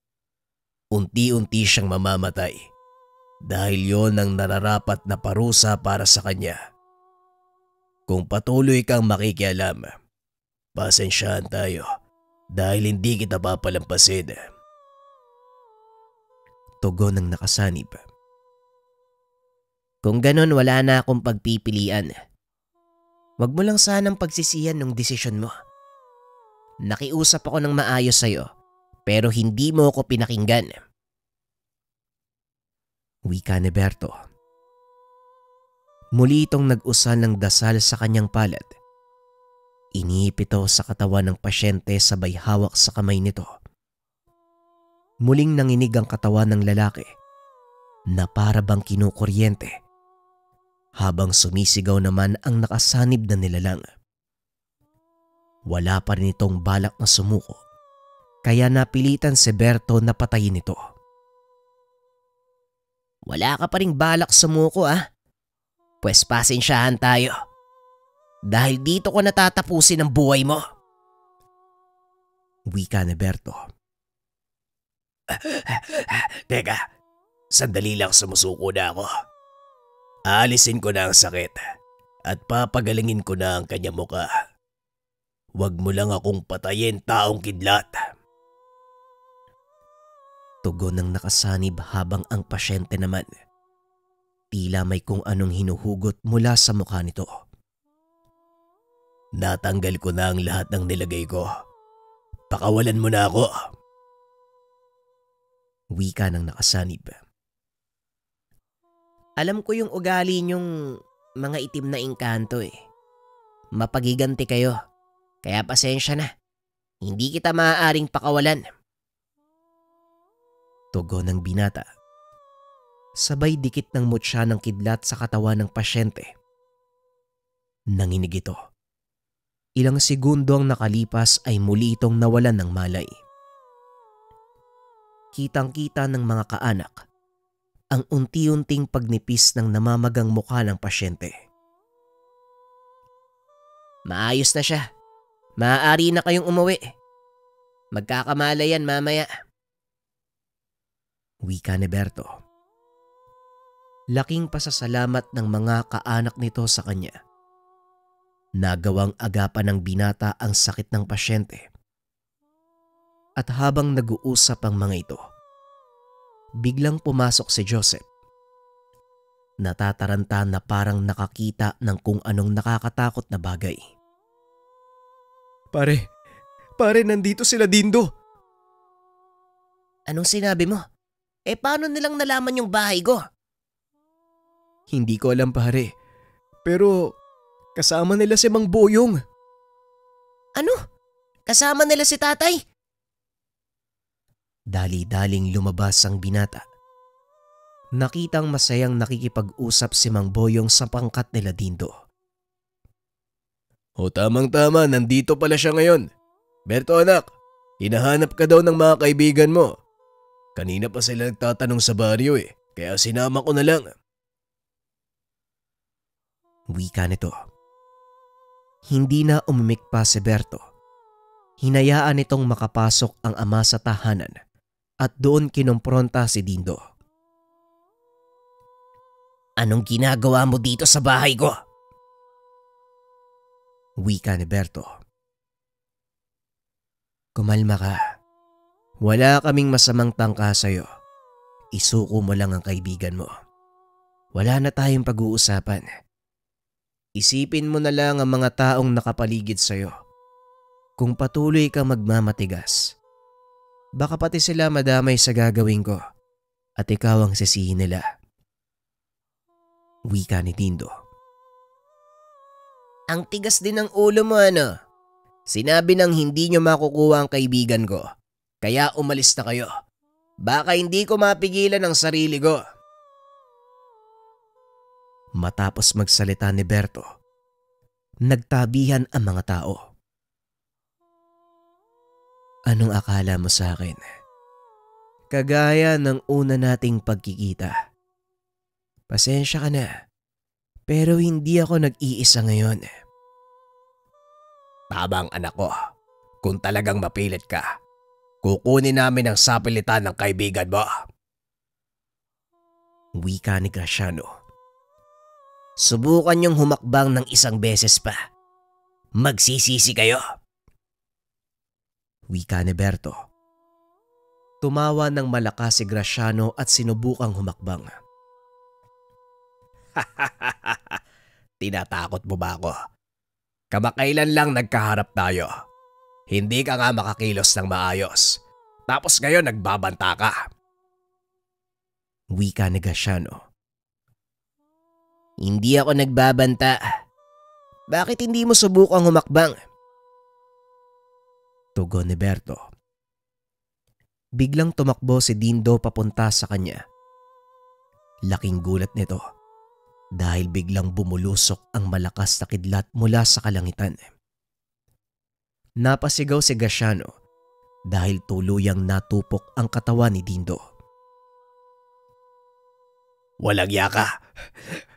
Unti-unti siyang mamamatay dahil yon ang nararapat na parusa para sa kanya. Kung patuloy kang makikialam, pasensyahan tayo dahil hindi kita papalampasin. Tugon ng nakasanib. Kung ganon, wala na akong pagpipilian. Wag mo lang sanang pagsisihan ng desisyon mo. Nakiusap ako ng maayos sa'yo, pero hindi mo ako pinakinggan. Wika ni Berto. Muli itong nag-usal ng dasal sa kanyang palad. Iniip ito sa katawan ng pasyente sabay hawak sa kamay nito. Muling nanginig ang katawan ng lalaki na para bang kinukuryente habang sumisigaw naman ang nakasanib na nilalang. Wala pa rin itong balak na sumuko kaya napilitan si Berto na patayin ito. Wala ka pa ring balak sumuko Pues pasensyahan tayo. Dahil dito ko natatapusin ang buhay mo. Wika ni Berto. Teka, sandali lang, sumusuko na ako. Aalisin ko na ang sakit at papagalingin ko na ang kanya muka. Huwag mo lang akong patayin, taong kidlat. Tugon ng nakasanib habang ang pasyente naman tila may kung anong hinuhugot mula sa mukha nito. Natanggal ko na ang lahat ng nilagay ko. Pakawalan mo na ako. Wika ng nakasanib. Alam ko yung ugali niyong mga itim na engkanto Mapagiganti kayo. Kaya pasensya na. Hindi kita maaaring pakawalan. Tugon ng binata. Sabay dikit ng mutya ng kidlat sa katawan ng pasyente. Nanginig ito. Ilang segundo ang nakalipas ay muli itong nawalan ng malay. Kitang-kita ng mga kaanak ang unti-unting pagnipis ng namamagang mukha ng pasyente. Maayos na siya. Maaari na kayong umuwi. Magkakamalayan mamaya. Wika ni Berto. Laking pasasalamat ng mga kaanak nito sa kanya. Nagawang agapan ng binata ang sakit ng pasyente. At habang nag-uusap ang mga ito, biglang pumasok si Joseph. Natataranta na parang nakakita ng kung anong nakakatakot na bagay. Pare, nandito sila Dindo. Anong sinabi mo? Paano nilang nalaman yung bahay ko? Hindi ko alam pare, pero kasama nila si Mang Boyong. Ano? Kasama nila si tatay? Dali-daling lumabas ang binata. Nakitang masayang nakikipag-usap si Mang Boyong sa pangkat nila Dindo. O tamang-tama, nandito pala siya ngayon. Berto anak, hinahanap ka daw ng mga kaibigan mo. Kanina pa sila nagtatanong sa baryo kaya sinama ko na lang. Wika nito. Hindi na umimik pa si Berto. Hinayaan nitong makapasok ang ama sa tahanan at doon kinompronta si Dindo. Anong ginagawa mo dito sa bahay ko? Wika ni Berto. Kumalma ka. Wala kaming masamang tangka sa'yo. Isuko mo lang ang kaibigan mo. Wala na tayong pag-uusapan. Isipin mo na lang ang mga taong nakapaligid sa'yo. Kung patuloy kang magmamatigas, baka pati sila madamay sa gagawin ko at ikaw ang sisihin nila. Wika ni Dindo. Ang tigas din ng ulo mo Sinabi nang hindi nyo makukuha ang kaibigan ko. Kaya umalis na kayo. Baka hindi ko mapigilan ang sarili ko. Matapos magsalita ni Berto, nagtabihan ang mga tao. Anong akala mo sa akin? Kagaya ng una nating pagkikita. Pasensya ka na, pero hindi ako nag-iisa ngayon. Tabang anak ko, Kung talagang mapilit ka, kukunin namin ang sapilitan ng kaibigan mo. Wika ni Graciano. Subukan niyong humakbang ng isang beses pa. Magsisisi kayo. Wika ni Berto. Tumawa ng malakas si Graciano at sinubukang humakbang. Tinatakot mo ba ako? Kamakailan lang nagkaharap tayo. Hindi ka nga makakilos ng maayos. Tapos ngayon nagbabanta ka. Wika ni Graciano. Hindi ako nagbabanta. Bakit hindi mo subukang humakbang? Tugon ni Berto. Biglang tumakbo si Dindo papunta sa kanya. Laking gulat nito dahil biglang bumulusok ang malakas na kidlat mula sa kalangitan. Napasigaw si Graciano dahil tuluyang natupok ang katawan ni Dindo. Walang yaka!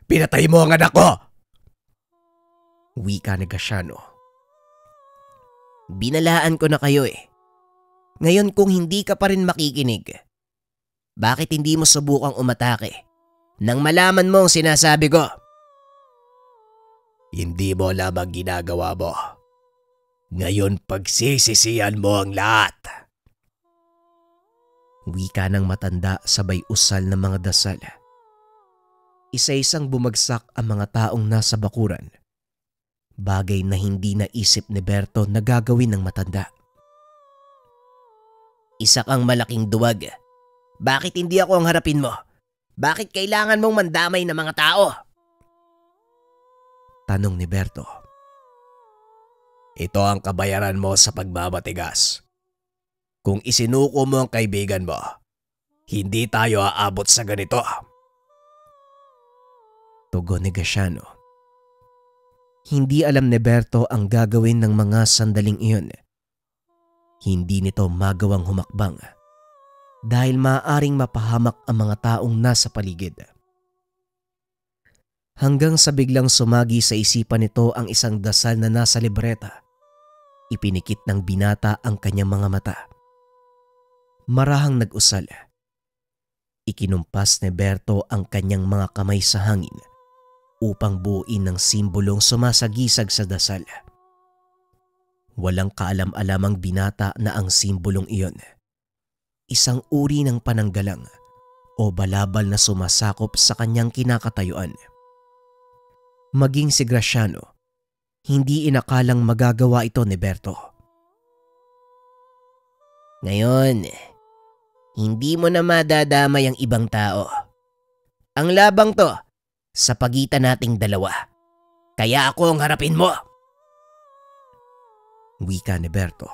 Pinatay mo ang anak ko! Wika ni Graciano. Binalaan ko na kayo eh. Ngayon kung hindi ka pa rin makikinig, bakit hindi mo subukang umatake nang malaman mo ang sinasabi ko? Hindi mo lamang ginagawa mo. Ngayon pagsisisihan mo ang lahat. Wika ng matanda sabay usal ng mga dasal. Isa-isang bumagsak ang mga taong nasa bakuran. Bagay na hindi naisip ni Berto na gagawin ng matanda. Isa kang malaking duwag. Bakit hindi ako ang harapin mo? Bakit kailangan mong mandamay ng mga tao? Tanong ni Berto. Ito ang kabayaran mo sa pagmamatigas. Kung isinuko mo ang kaibigan mo, hindi tayo aabot sa ganito. Tugon ni Graciano. Hindi alam ni Berto ang gagawin ng mga sandaling iyon. Hindi nito magawang humakbang dahil maaaring mapahamak ang mga taong nasa paligid. Hanggang sa biglang sumagi sa isipan nito ang isang dasal na nasa libreta. Ipinikit ng binata ang kanyang mga mata. Marahang nag-usal. Ikinumpas ni Berto ang kanyang mga kamay sa hangin upang buuin ng simbolong sumasagisag sa dasal. Walang kaalam-alamang binata na ang simbolong iyon. Isang uri ng pananggalang o balabal na sumasakop sa kanyang kinakatayuan. Maging si Graciano, hindi inakalang magagawa ito ni Berto. Ngayon, hindi mo na madadamay ang ibang tao. Ang labang to sa pagitan nating dalawa. Kaya ako ang harapin mo. Wika ni Berto.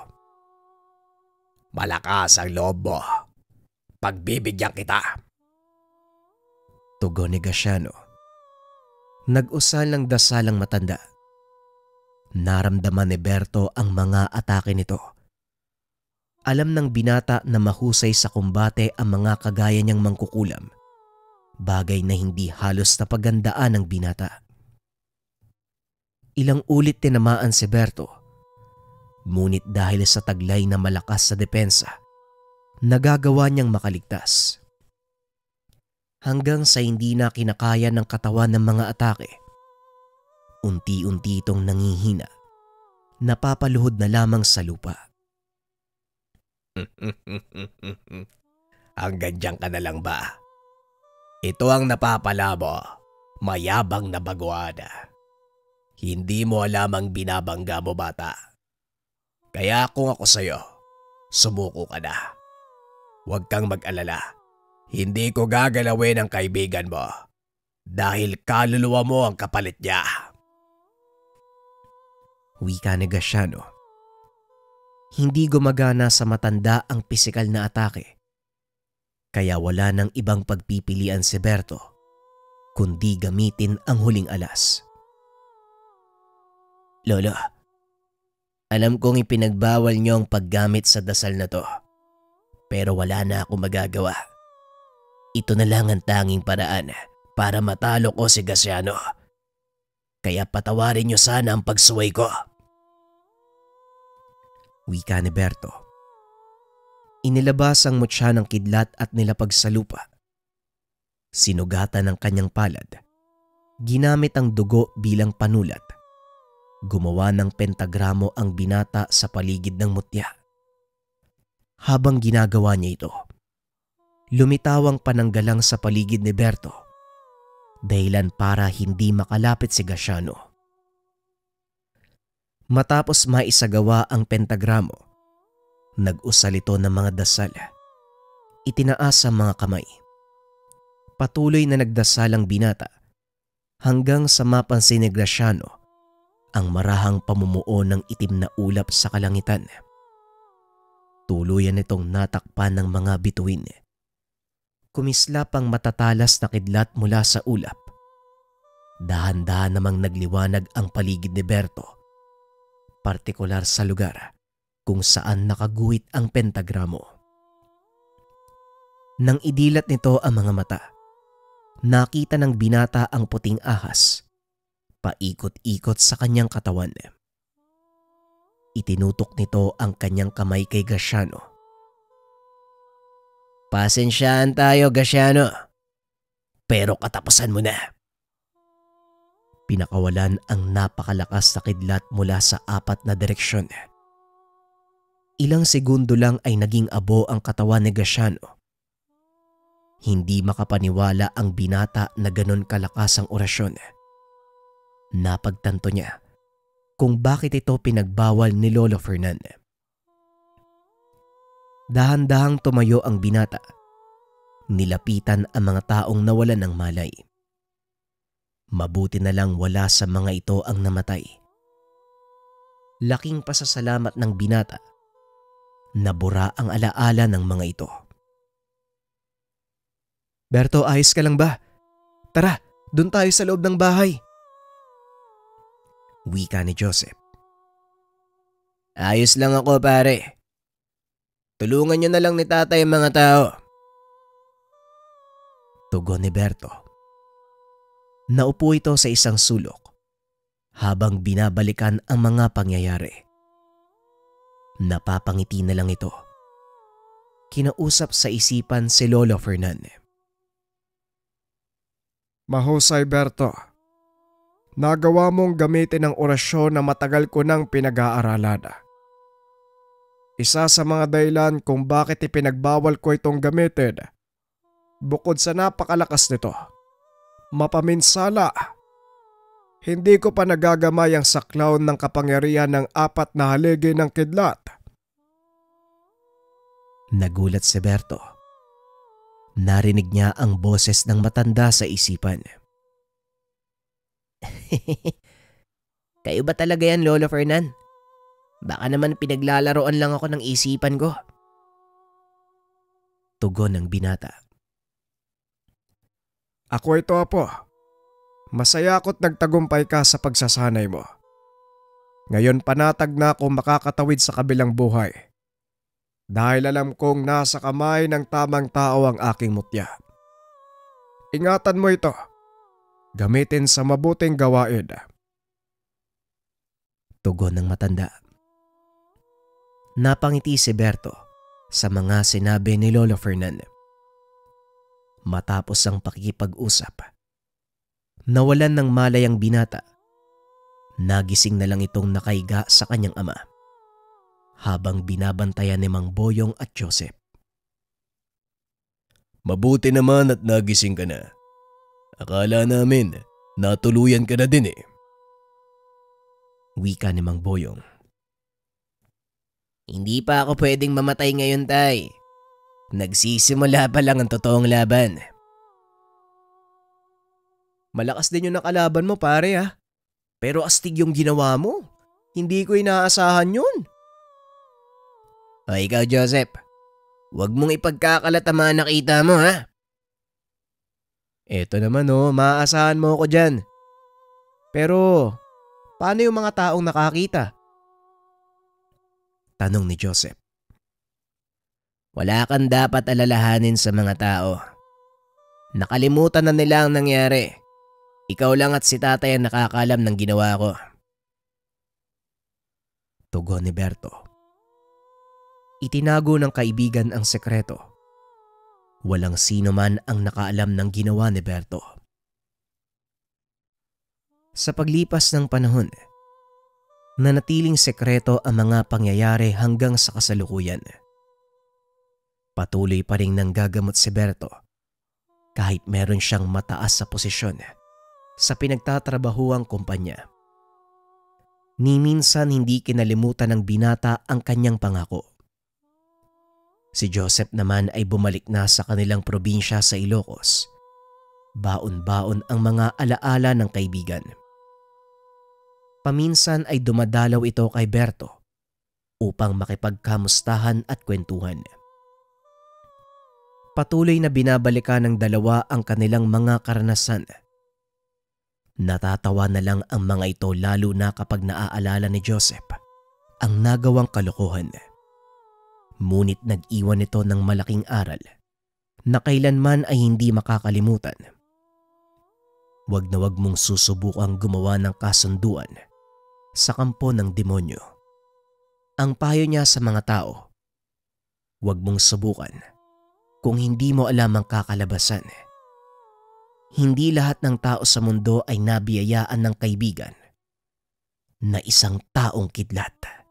Malakas ang loob mo. Pagbibigyan kita. Tugon ni Graciano. Nag-usal ng dasalang matanda. Naramdaman ni Berto ang mga atake nito. Alam ng binata na mahusay sa kumbate ang mga kagaya niyang mangkukulam. Bagay na hindi halos napagandaan ng binata. Ilang ulit tinamaan si Berto. Ngunit dahil sa taglay na malakas sa depensa, nagagawa niyang makaligtas. Hanggang sa hindi na kinakaya ng katawan ng mga atake, unti-unti itong nangihina, napapaluhod na lamang sa lupa. Hanggang diyan ka na lang ba? Ito ang napapala mo, mayabang na baguada. Hindi mo alam ang binabangga mo, bata. Kaya kung ako sa'yo, sumuko ka na. Huwag kang mag-alala. Hindi ko gagalawin ang kaibigan mo dahil kaluluwa mo ang kapalit niya. Wika ni Graciano. Hindi gumagana sa matanda ang pisikal na atake. Kaya wala nang ibang pagpipilian si Berto kundi gamitin ang huling alas. Lolo, alam kong ipinagbawal niyo ang paggamit sa dasal na to. Pero wala na akong magagawa. Ito na lang ang tanging paraan para matalo ko si Graciano. Kaya patawarin niyo sana ang pagsuway ko. Wika ni Berto. Inilabas ang mutya ng kidlat at nilapag sa lupa. Sinugatan ng kanyang palad. Ginamit ang dugo bilang panulat. Gumawa ng pentagramo ang binata sa paligid ng mutya. Habang ginagawa niya ito, lumitaw ang pananggalang sa paligid ni Berto, dahilan para hindi makalapit si Gasciano. Matapos maisagawa ang pentagramo, nag-usal ito ng mga dasal. Itinaas ang mga kamay. Patuloy na nagdasal ang binata hanggang sa mapansin ni Gasciano ang marahang pamumuo ng itim na ulap sa kalangitan. Tuluyan itong natakpan ng mga bituin. Kumislap ang matatalas na kidlat mula sa ulap. Dahan-dahan namang nagliwanag ang paligid ni Berto, partikular sa lugar kung saan nakaguhit ang pentagramo. Nang idilat nito ang mga mata, nakita ng binata ang puting ahas, paikot-ikot sa kanyang katawan. Itinutok nito ang kanyang kamay kay Gasciano. Pasensyaan tayo, Gasciano. Pero katapusan mo na. Pinakawalan ang napakalakas na kidlat mula sa 4 na direksyon. Ilang segundo lang ay naging abo ang katawan ni Gasciano. Hindi makapaniwala ang binata na ganon kalakas ang orasyon. Napagtanto niya kung bakit ito pinagbawal ni Lolo Fernan. Dahan-dahang tumayo ang binata. Nilapitan ang mga taong nawalan ng malay. Mabuti na lang wala sa mga ito ang namatay. Laking pasasalamat ng binata. Nabura ang alaala ng mga ito. Berto, ayos ka lang ba? Tara, dun tayo sa loob ng bahay. Wika ni Joseph. Ayos lang ako, pare. Tulungan niyo na lang ni tatay ang mga tao. Tugon ni Berto. Naupo ito sa isang sulok habang binabalikan ang mga pangyayari. Napapangiti na lang ito. Kinausap sa isipan si Lolo Fernan. Mahusay, Berto. Nagawa mong gamitin ang orasyon na matagal ko nang pinag-aaralan. Isa sa mga dahilan kung bakit ipinagbawal ko itong gamitin, bukod sa napakalakas nito, mapaminsala. Hindi ko pa nagagamay ang saklaw ng kapangyarihan ng 4 na haligi ng kidlat. Nagulat si Berto. Narinig niya ang boses ng matanda sa isipan. Kayo ba talaga yan, Lolo Fernan? Baka naman pinaglalaroan lang ako ng isipan ko. Tugon ng binata. Ako ito, apo. Masaya ako't nagtagumpay ka sa pagsasanay mo. Ngayon panatag na ako makakatawid sa kabilang buhay. Dahil alam kong nasa kamay ng tamang tao ang aking mutya. Ingatan mo ito. Gamitin sa mabuting gawain. Tugon ng matanda. Napangiti si Berto sa mga sinabi ni Lolo Fernan. Matapos ang pakikipag-usap, nawalan ng malay ang binata. Nagising na lang itong nakaiga sa kanyang ama habang binabantayan ni Mang Boyong at Joseph. Mabuti naman at nagising ka na. Akala namin natuluyan ka na din eh. Wika ni Mang Boyong. Hindi pa ako pwedeng mamatay ngayon, tay. Nagsisimula pa lang ang totoong laban. Malakas din yung nakalaban mo, pare, ha? Pero astig yung ginawa mo. Hindi ko inaasahan yun. O ikaw, Joseph. Huwag mong ipagkakalat ang mga nakita mo, ha? Eto naman, maaasahan mo ako dyan. Pero, paano yung mga taong nakakita? Tanong ni Joseph. Wala kang dapat alalahanin sa mga tao. Nakalimutan na nila ang nangyari. Ikaw lang at si tatay ang nakakalam ng ginawa ko. Tugon ni Berto. Itinago ng kaibigan ang sekreto. Walang sino man ang nakaalam ng ginawa ni Berto. Sa paglipas ng panahon, nanatiling sekreto ang mga pangyayari hanggang sa kasalukuyan. Patuloy pa rin nanggagamot si Berto kahit meron siyang mataas sa posisyon sa pinagtatrabahuang kumpanya. Ni minsan hindi kinalimutan ng binata ang kanyang pangako. Si Joseph naman ay bumalik na sa kanilang probinsya sa Ilocos. Baon-baon ang mga alaala ng kaibigan. Paminsan ay dumadalaw ito kay Berto upang makipagkamustahan at kwentuhan. Patuloy na binabalikan ng dalawa ang kanilang mga karanasan. Natatawa na lang ang mga ito lalo na kapag naaalala ni Joseph ang nagawang kalokohan. Ngunit nag-iwan ito ng malaking aral na kailanman ay hindi makakalimutan. Huwag na huwag mong susubukang gumawa ng kasunduan sa kampo ng demonyo. Ang payo niya sa mga tao, huwag mong subukan kung hindi mo alam ang kakalabasan. Hindi lahat ng tao sa mundo ay nabiyayaan ng kaibigan na isang taong kidlat.